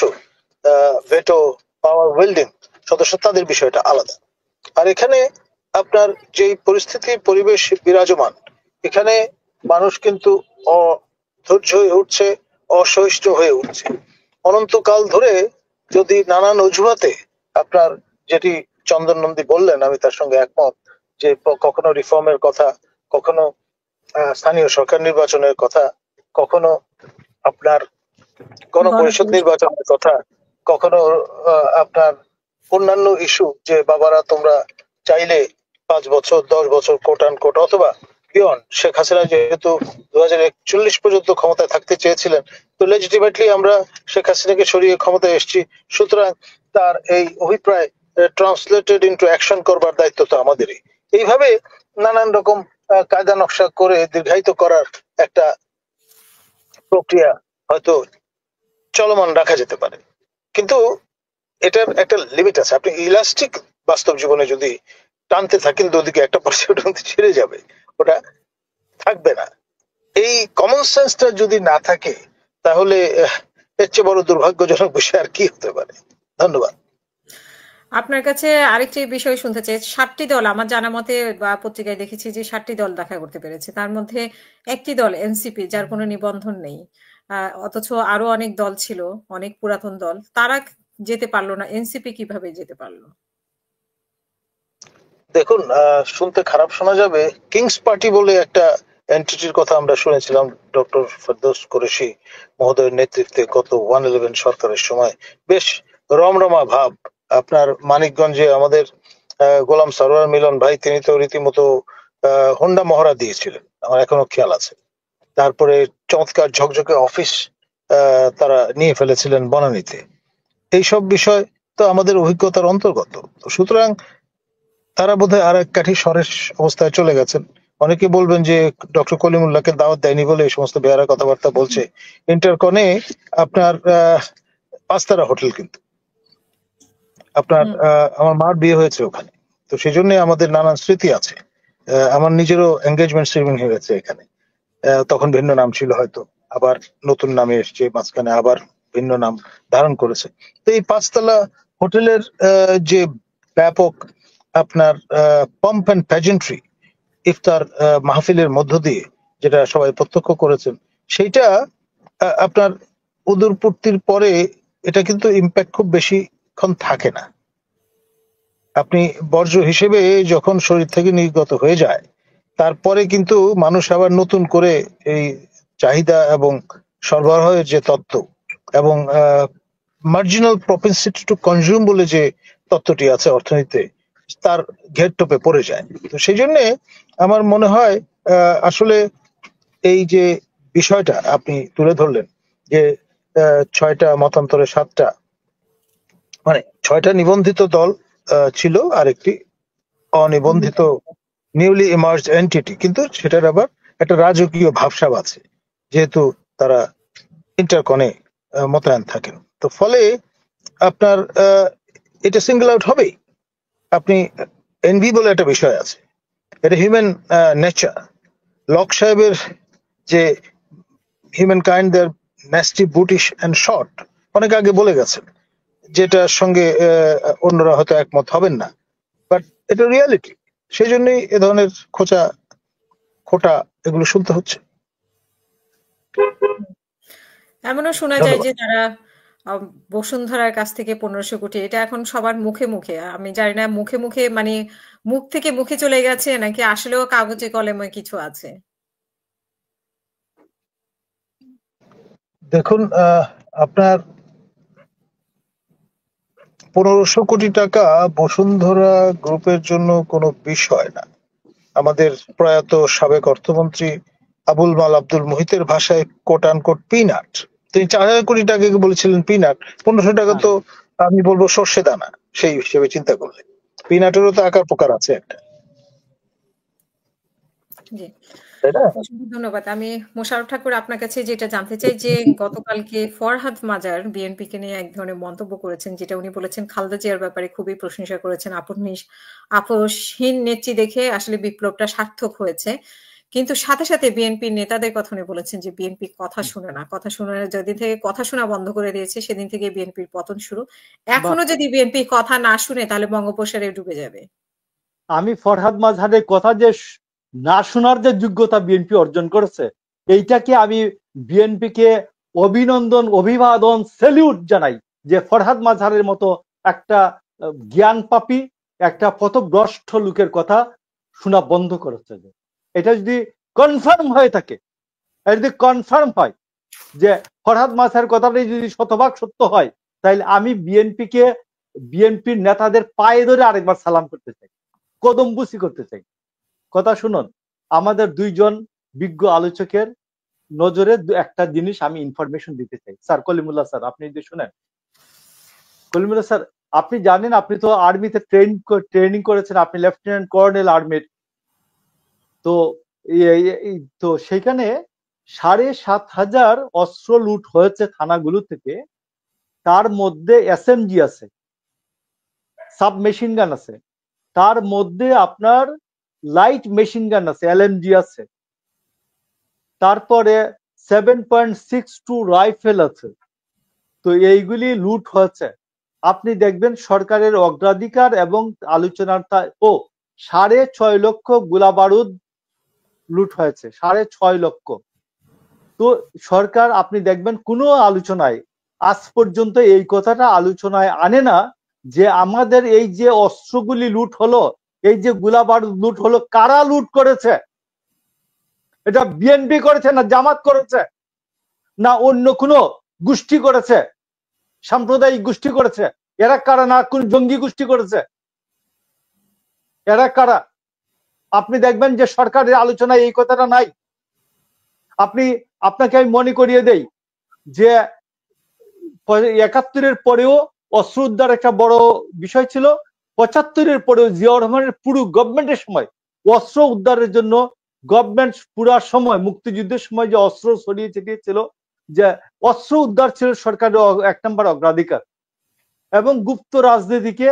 ভেটো পাওয়ার উইল্ডিং সদস্য, তাদের বিষয়টা আলাদা। আর এখানে আপনার যে পরিস্থিতির পরিবেশ বিরাজমান, এখানে মানুষ কিন্তু অধৈর্য হয়ে উঠছে, অসহিষ্ণু হয়ে উঠছে। অনন্তকাল ধরে যদি নানান অজুহাতে আপনার, যেটি চন্দন নন্দী বললেন, আমি তার সঙ্গে একমত, যে কখনো রিফর্মের কথা, কখনো স্থানীয় সরকার নির্বাচনের কথা, কখনো আপনার গণপরিষদ নির্বাচনের কথা, কখনো আপনার অন্যান্য ইস্যু, যে বাবারা তোমরা চাইলে 5 বছর 10 বছর কোট আন কোট অথবা বিয়ন্ড, শেখ হাসিনা যেহেতু 2041 পর্যন্ত ক্ষমতায় থাকতে চেয়েছিলেন, তো লেজিটিমেটলি আমরা শেখ হাসিনাকে সরিয়ে ক্ষমতায় এসেছি, সুতরাং তার এই অভিপ্রায় ট্রান্সলেটেড ইনটু অ্যাকশন করবার দায়িত্ব তো আমাদেরই। এইভাবে নানান রকম কায়দা নকশা করে দীর্ঘায়িত করার একটা প্রক্রিয়া হয়তো চলমান রাখা যেতে পারে, কিন্তু এটার একটা লিমিট আছে। আপনি ইলাস্টিক বাস্তব জীবনে যদি টানতে থাকেন দুদিকে, একটা পর্যায়ে ছেড়ে যাবে, ওটা থাকবে না। এই কমন সেন্সটা যদি না থাকে, তাহলে এর চেয়ে বড় দুর্ভাগ্যজনক বিষয় আর কি হতে পারে। ধন্যবাদ। আপনার কাছে আরেকটি বিষয় শুনতে চাই। 7টি দল, আমার জানা মতে বা পত্রিকায় দেখেছি যে 7টি দল দেখা করতে পেরেছে। তার মধ্যে একটি দল এনসিপি, যার কোনো নিবন্ধন নেই, অথচ আরো অনেক দল ছিল, অনেক পুরাতন দল, তারা যেতে পারলো না। এনসিপি কিভাবে যেতে পারলো? দেখুন, শুনতে খারাপ শোনা যাবে, কিংস পার্টি বলে একটা এন্টিটির কথা আমরা শুনেছিলাম ডক্টর ফেরদৌস কুরেশি মহোদয়ের নেতৃত্বে গত 111 সরকারের সময়। বেশ রমরমা ভাব। আপনার মানিকগঞ্জে আমাদের গোলাম সরোয়ার মিলন ভাই, তিনি তো রীতিমতো হোন্ডা মহড়া দিয়েছিলেন, আমার এখনো খেয়াল আছে। তারপরে চমৎকার ঝকঝকে অফিস তারা নিয়ে ফেলেছিলেন বনানীতে। এইসব বিষয় তো আমাদের অভিজ্ঞতার অন্তর্গত। সুতরাং তারা বোধহয় আর এক কাঠি সরেস অবস্থায় চলে গেছেন। অনেকে বলবেন যে ডক্টর কলিমুল্লাহকে দাওয়াত দেয়নি বলে এই সমস্ত বেয়ারা কথাবার্তা বলছে। ইন্টারকনে আপনার পাঁচতারা হোটেল, কিন্তু আপনার আমার মার বিয়ে হয়েছে ওখানে, তো সেই জন্য আমাদের নানান স্মৃতি আছে। আমার নিজেরও এঙ্গেজমেন্ট সেরিমনি হয়েছে এখানে, তখন ভিন্ন নাম ছিল, হয়তো আবার নতুন নামে এসছে, মাঝখানে আবার ভিন্ন নাম ধারণ করেছে। তো এই পাঁচতলা হোটেলের যে ব্যাপক আপনার পাম্প অ্যান্ড প্যাজেন্ট্রি ইফতার মাহফিলের মধ্য দিয়ে যেটা সবাই প্রত্যক্ষ করেছেন, সেইটা আপনার উদূরপূর্তির পরে এটা কিন্তু ইম্প্যাক্ট খুব বেশিক্ষণ থাকে না। আপনি বর্জ্য হিসেবে যখন শরীর থেকে নির্গত হয়ে যায়, তারপরে কিন্তু মানুষ আবার নতুন করে এই চাহিদা এবং সরবরাহের যে তত্ত্ব এবং মার্জিনাল প্রপেন্সিটি টু কনজিউম বলে যে তত্ত্বটি আছে অর্থনীতিতে, তার ঘেরটোপে পড়ে যায়। তো সেই জন্য আমার মনে হয় আসলে এই যে বিষয়টা আপনি তুলে ধরলেন যে 6টা মতান্তরে 7টা, মানে 6টা নিবন্ধিত দল ছিল আর একটি অনিবন্ধিত নিউলি ইমার্জ এন্টিটি, কিন্তু সেটার আবার একটা রাজকীয় ভাবসাব আছে, যেহেতু তারা ইন্টারকনে মোতায়েন থাকেন। তো ফলে আপনার এটা সিঙ্গেল আউট হবেই। আপনি এনভি বলে একটা বিষয় আছে, এটা হিউম্যান নেচার। লক সাহেবের যে human kind their nasty brutish and short অনেক আগে বলে গেছেন, যেটার সঙ্গে অন্যরা হয়তো একমত হবেন না, বাট এটা রিয়ালিটি। সেই জন্যই এ ধরনের খোটা এগুলো শুনতে হচ্ছে। এমনও শোনা যায় যে তারা বসুন্ধরার কাছ থেকে 1500 কোটি, এটা এখন সবার মুখে মুখে, আমি জানি না মুখে মুখে মানে মুখ থেকে মুখে চলে গেছে নাকি আসলেও কাগজে কলমে কিছু আছে। দেখুন, আপনার 1500 কোটি টাকা বসুন্ধরা গ্রুপের জন্য কোনো বিষয় না। আমাদের প্রয়াত সাবেক অর্থমন্ত্রী আবুল মাল আব্দুল মুহিতের ভাষায় কোট আনকোট পিনাট, তিনি 4000 কোটি টাকাকে বলেছিলেন পিনাট। 1500 টাকা তো আমি বলবো সর্ষে দানা, সেই হিসেবে চিন্তা করলে পিনাটেরও তো আকার প্রকার আছে একটা, জি, তাই না? অসংখ্য ধন্যবাদ। আমি মোশাররফ ঠাকুর আপনার কাছে যেটা জানতে চাই যে গতকালকে ফরহাদ মাজার বিএনপি কে নিয়ে এক ধরনের মন্তব্য করেছেন, যেটা উনি বলেছেন খালেদা জিয়ার ব্যাপারে খুবই প্রশংসা করেছেন, আপোষহীন নেত্রী দেখে আসলে বিপ্লবটা সার্থক হয়েছে। কিন্তু সাথে সাথে বিএনপির নেতাদের কথা উনি বলেছেন যে বিএনপি কথা শুনে না, কথা শুনে যেদিন থেকে কথা শোনা বন্ধ করে দিয়েছে সেদিন থেকে বিএনপির পতন শুরু। এখনো যদি বিএনপি কথা না শুনে তাহলে বঙ্গোপসাগরে ডুবে যাবে। আমি ফরহাদ মাঝহারের কথা যে না শোনার যে যোগ্যতা বিএনপি অর্জন করেছে, এইটাকে আমি বিএনপিকে অভিনন্দন, অভিবাদন, স্যালিউট জানাই যে ফরহাদ মাঝহারের মতো একটা জ্ঞান পাপী, একটা পথভ্রষ্ট লোকের কথা শোনা বন্ধ করেছে। এটা যদি কনফার্ম হয়ে থাকে, এটা যদি কনফার্ম হয় যে ফরহাদ মাঝহারের কথাটাই যদি শতভাগ সত্য হয়, তাহলে আমি বিএনপির নেতাদের পায়ে ধরে আরেকবার সালাম করতে চাই, কদমবুসি করতে চাই। কথা শুনুন, আমাদের দুইজন বিজ্ঞ আলোচকের নজরে একটা জিনিস আমি ইনফরমেশন দিতে চাই। স্যার কলিমুল্লাহ স্যার, আপনি যদি শুনেন। কলিমুল্লাহ স্যার, আপনি জানেন, আপনি তো আর্মিতে ট্রেনিং করেছেন, আপনি লেফটেন্যান্ট কর্নেল আর্মির। তো সেখানে 7,500 অস্ত্র লুট হয়েছে থানাগুলো থেকে। তার মধ্যে এসএমজি আছে, সাব মেশিন গান আছে, তার মধ্যে আপনার লাইট মেশিন গান আছে, এলএমজি আছে, তারপরে 7.62 রাইফেল আছে। তো এইগুলি লুট হয়েছে। আপনি দেখবেন সরকারের অগ্রাধিকার এবং আলোচনার 6.5 লক্ষ গোলা বারুদ লুট হয়েছে, 6.5 লক্ষ। তো সরকার আপনি দেখবেন কোনো আলোচনায় আজ পর্যন্ত এই কথাটা আলোচনায় আনে না যে আমাদের এই যে অস্ত্রগুলি লুট হলো, এই যে গোলা বারুদ লুট হলো, কারা লুট করেছে? এটা বিএনপি করেছে না জামাত করেছে না অন্য কোনো গোষ্ঠী করেছে, সাম্প্রদায়িক গোষ্ঠী করেছে? এরা কারা? না কোন জঙ্গি গোষ্ঠী করেছে? এরা কারা? আপনি দেখবেন যে সরকারের আলোচনায় এই কথাটা নাই। আপনাকে আমি মনে করিয়ে দেই যে ৭১-এর পরেও অস্ত্র উদ্ধার একটা বড় বিষয় ছিল। ৭৫-এর পরেও জিয়াউর রহমানের পুরো গভর্নমেন্টের সময় অস্ত্র উদ্ধারের জন্য গভর্নমেন্ট পুরা সময়, মুক্তিযুদ্ধের সময় যে অস্ত্র ছড়িয়ে ছিটিয়েছিল, যে অস্ত্র উদ্ধার ছিল সরকারের 1 নম্বর অগ্রাধিকার, এবং গুপ্ত রাজনীতিকে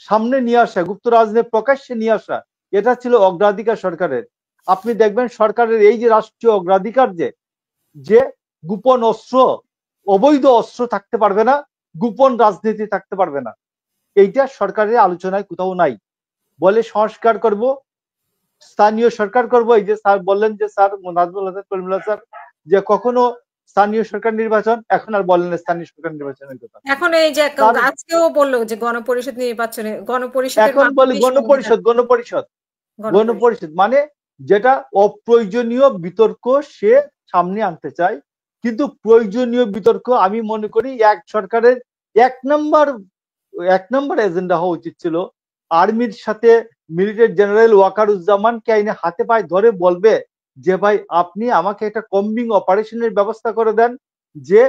সামনে নিয়ে আসা, গুপ্ত রাজনীতি প্রকাশ্যে নিয়ে আসা, এটা ছিল অগ্রাধিকার সরকারের। আপনি দেখবেন সরকারের এই যে রাষ্ট্রীয় অগ্রাধিকার, যে গোপন অস্ত্র, অবৈধ অস্ত্র থাকতে পারবে না, গোপন রাজনীতি থাকতে পারবে না, এইটা সরকারের আলোচনায় কোথাও নাই। বলে সংস্কার করব, স্থানীয় সরকার করব। এই যে স্যার বললেন যে স্যার নাজমুল হাসান কলিমুল্লাহ স্যার যে কখনো স্থানীয় সরকার নির্বাচন, এখন আর বলেন স্থানীয় সরকার নির্বাচনের কথা। এখন এই যে আজকেও বললো যে গণপরিষদ নির্বাচনে, গণপরিষদের এখন বলে গণপরিষদ মানে যেটা অপ্রয়োজনীয় বিতর্ক সে সামনে আনতে চায়। কিন্তু প্রয়োজনীয় বিতর্ক আমি মনে করি এক সরকারের 1 নম্বর এজেন্ডা হওয়া উচিত ছিল। আর্মির সাথে মিলিটারি জেনারেল ওয়াকারুজ্জামানকে আইনে হাতে পায়ে ধরে বলবে যে ভাই আপনি আমাকে একটা কম্বিং অপারেশনের ব্যবস্থা করে দেন, যে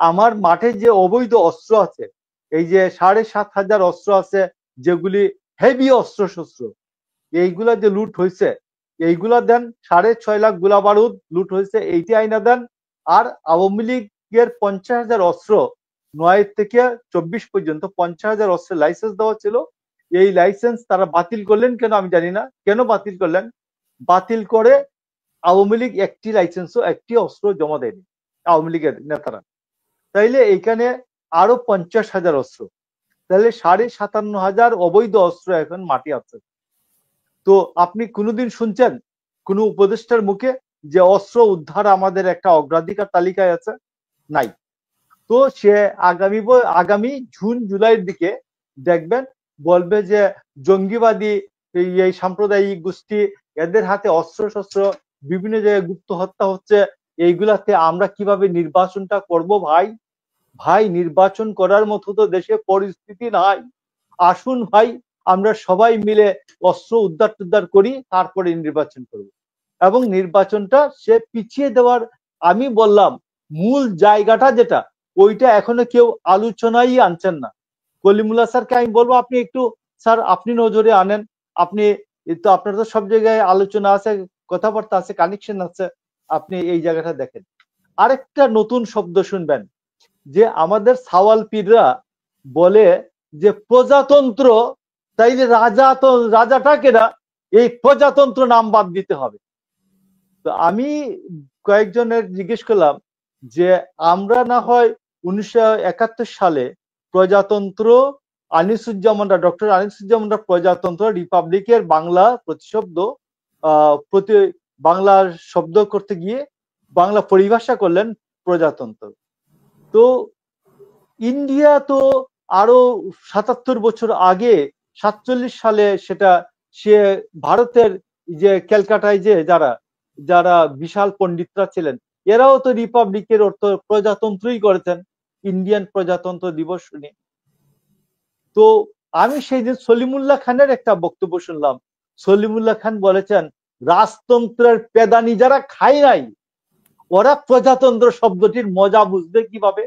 আমার মাঠে যে অবৈধ অস্ত্র আছে, এই যে 7,500 অস্ত্র আছে, যেগুলি হেভি অস্ত্র শস্ত্র, এইগুলা যে লুট হয়েছে এইগুলা দেন। 6.5 লাখ গোলা বারুদ লুট হয়েছে, এইটি আইনা দেন। আর আওয়ামী লীগের 50,000 অস্ত্র 9 থেকে 24 পর্যন্ত 50,000 অস্ত্রের লাইসেন্স দেওয়া ছিল। এই লাইসেন্স তারা বাতিল করলেন কেন আমি জানি না, কেন বাতিল করলেন। বাতিল করে আওয়ামী লীগ একটি লাইসেন্সও, একটি অস্ত্র জমা দেয়নি আওয়ামী লীগের নেতারা। তাইলে এইখানে আরো 50,000 অস্ত্র, তাহলে 57,500 অবৈধ অস্ত্র এখন মাটি আছে। তো আপনি কোনোদিন শুনছেন কোন উপদেষ্টার মুখে যে অস্ত্র উদ্ধার আমাদের একটা অগ্রাধিকার তালিকায় আছে? নাই। তো সে আগামী জুন জুলাইয়ের দিকে দেখবেন বলবে যে জঙ্গিবাদী এই সাম্প্রদায়িক গোষ্ঠী, এদের হাতে অস্ত্র শস্ত্র, বিভিন্ন জায়গায় গুপ্ত হত্যা হচ্ছে, এইগুলাতে আমরা কিভাবে নির্বাচনটা করব? ভাই নির্বাচন করার মতো তো দেশে পরিস্থিতি নাই। আসুন ভাই আমরা সবাই মিলে অস্ত্র উদ্ধার করি, তারপরে নির্বাচন করব। এবং নির্বাচনটা সে পিছিয়ে দেওয়ার, আমি বললাম মূল জায়গাটা যেটা, ওইটা এখনো কেউ আলোচনাই আনছেন না। কলিমুল্লাহ স্যারকে আমি বলবো আপনি একটু স্যার আপনি নজরে আনেন। আপনি তো, আপনার তো সব জায়গায় আলোচনা আছে, কথাবার্তা আছে, কানেকশন আছে, আপনি এই জায়গাটা দেখেন। আরেকটা নতুন শব্দ শুনবেন যে আমাদের সাওয়াল পীররা বলে যে প্রজাতন্ত্র, তাইলে রাজাটাকে না, এই প্রজাতন্ত্র নাম বাদ দিতে হবে। তো আমি কয়েকজনের জিজ্ঞেস করলাম যে আমরা না হয় 1971 সালে প্রজাতন্ত্র আনিসুজ্জামানরা, ডক্টর আনিসুজ্জামানরা প্রজাতন্ত্র রিপাবলিকের বাংলা প্রতিশব্দ বাংলা শব্দ করতে গিয়ে বাংলা পরিভাষা করলেন প্রজাতন্ত্র। তো ইন্ডিয়া তো আরো 77 বছর আগে 47 সালে সেটা, সে ভারতের যে ক্যালকাটায় যে যারা বিশাল পণ্ডিতরা ছিলেন, এরাও তো রিপাবলিকের অর্থ প্রজাতন্ত্রই করেছেন ইন্ডিয়ান প্রজাতন্ত্র দিবস শুনে। তো আমি সেই দিন সলিমুল্লাহ খানের একটা বক্তব্য শুনলাম। সলিমুল্লাহ খান বলেছেন রাজতন্ত্রের পেদানি যারা খায় নাই ওরা প্রজাতন্ত্র শব্দটির মজা বুঝবে কিভাবে?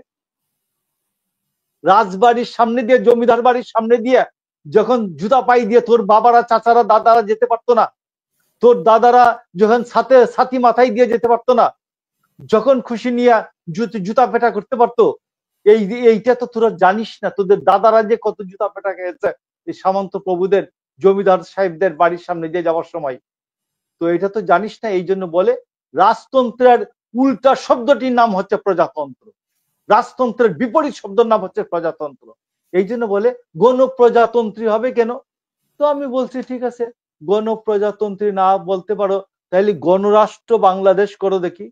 রাজবাড়ির সামনে দিয়ে, জমিদার বাড়ির সামনে দিয়ে যখন জুতা পাই দিয়ে তোর বাবারা, চাচারা, দাদারা যেতে পারতো না, তোর দাদারা যখন ছাতি মাথায় দিয়ে যেতে পারতো না, যখন খুশি নিয়ে জুতা পেটা করতে পারতো, এইটা তো তোরা জানিস না। তোদের দাদারা যে কত জুতা পেটা খেয়েছে এই সামন্ত প্রভুদের, জমিদার সাহেবদের বাড়ির সামনে দিয়ে যাওয়ার সময়, তো এটা তো জানিস না। এই জন্য বলে রাজতন্ত্রের উল্টা শব্দটির নাম হচ্ছে প্রজাতন্ত্র, রাজতন্ত্রের বিপরীত শব্দের নাম হচ্ছে প্রজাতন্ত্র। এই জন্য বলে গণপ্রজাতন্ত্রী হবে কেন? তো আমি বলছি ঠিক আছে, গণপ্রজাতন্ত্রী না বলতে পারো তাহলে গণরাষ্ট্র বাংলাদেশ করো দেখি,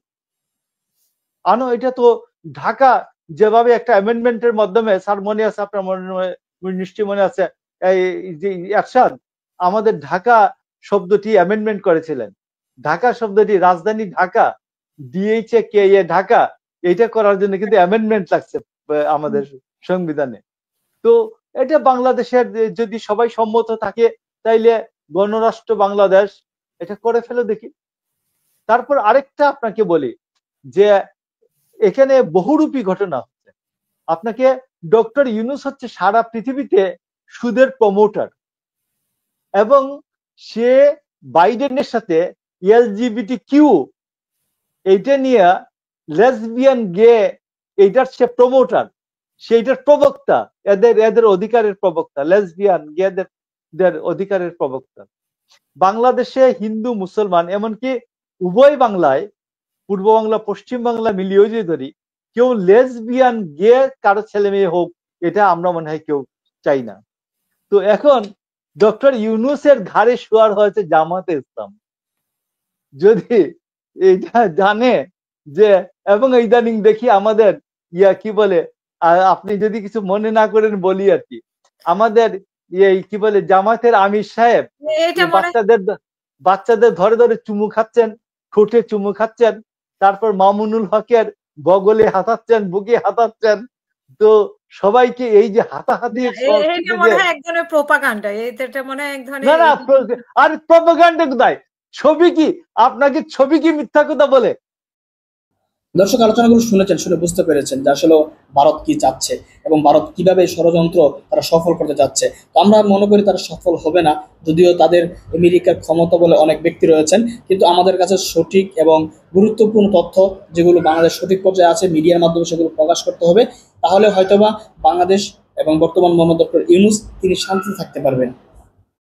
আনো। এটা তো ঢাকা যেভাবে একটা অ্যামেন্ডমেন্টের মাধ্যমে, স্যার মনে আছে আপনার নিশ্চয়ই মনে আছে, এই যে এরশাদ আমাদের ঢাকা শব্দটি অ্যামেন্ডমেন্ট করেছিলেন। ঢাকা শব্দটি রাজধানী ঢাকা, DHA ঢাকা, এইটা করার জন্য কিন্তু অ্যামেন্ডমেন্ট লাগছে আমাদের সংবিধানে। তো এটা বাংলাদেশের যদি সবাই সম্মত থাকে তাইলে গণরাষ্ট্র বাংলাদেশ এটা করে ফেলে দেখি। তারপর আরেকটা আপনাকে বলি যে এখানে বহুরূপী ঘটনা হচ্ছে। আপনাকে ডক্টর ইউনূস হচ্ছে সারা পৃথিবীতে সুদের প্রমোটার, এবং সে বাইডেনের সাথে LGBTQ এইটা নিয়ে লেসবিয়ান গে এইটার সে প্রমোটার, সেইটার প্রবক্তা, এদের অধিকারের প্রবক্তা, লেসবিয়ান গেদের অধিকারের প্রবক্তা। বাংলাদেশে হিন্দু মুসলমান এমনকি উভয় বাংলায়, পূর্ব বাংলা পশ্চিম বাংলা মিলিয়েও যদি ধরি, কেউ লেসবিয়ান গে কারো ছেলে মেয়ে হোক এটা আমরা মনে হয় কেউ চাই না। তো এখন ডক্টর ইউনূসের ঘাড়ে শোয়ার হয়েছে জামাতে ইসলাম। যদি এটা জানে যে, এবং ইদানিং দেখি আমাদের কি বলে, আপনি যদি কিছু মনে না করেন বলি আর কি, আমাদের এই কি বলে জামাতের আমির সাহেব বাচ্চাদের ধরে ধরে চুমু খাচ্ছেন, ঠোঁটে চুমু খাচ্ছেন, তারপর মামুনুল হকের বগলে হাতাচ্ছেন, বুকে হাতাচ্ছেন। তো সবাইকে এই যে হাতাহাতি, আর প্রপাগান্ডা কোথায়, ছবি কি, আপনাকে ছবি কি মিথ্যা কথা বলে? দর্শক আলোচনাগুলো শুনেছেন, শুনে বুঝতে পেরেছেন যে আসলে ভারত কি চাচ্ছে এবং ভারত কিভাবে ষড়যন্ত্র তারা সফল করতে যাচ্ছে। তো আমরা মনে করি তারা সফল হবে না, যদিও তাদের আমেরিকার ক্ষমতা বলে অনেক ব্যক্তি রয়েছেন, কিন্তু আমাদের কাছে সঠিক এবং গুরুত্বপূর্ণ তথ্য যেগুলো বাংলাদেশ সঠিক পর্যায়ে আছে মিডিয়ার মাধ্যমে সেগুলো প্রকাশ করতে হবে, তাহলে হয়তোবা বাংলাদেশ এবং বর্তমান মোহাম্মদ ডক্টর ইউনূস তিনি শান্তিতে থাকতে পারবেন।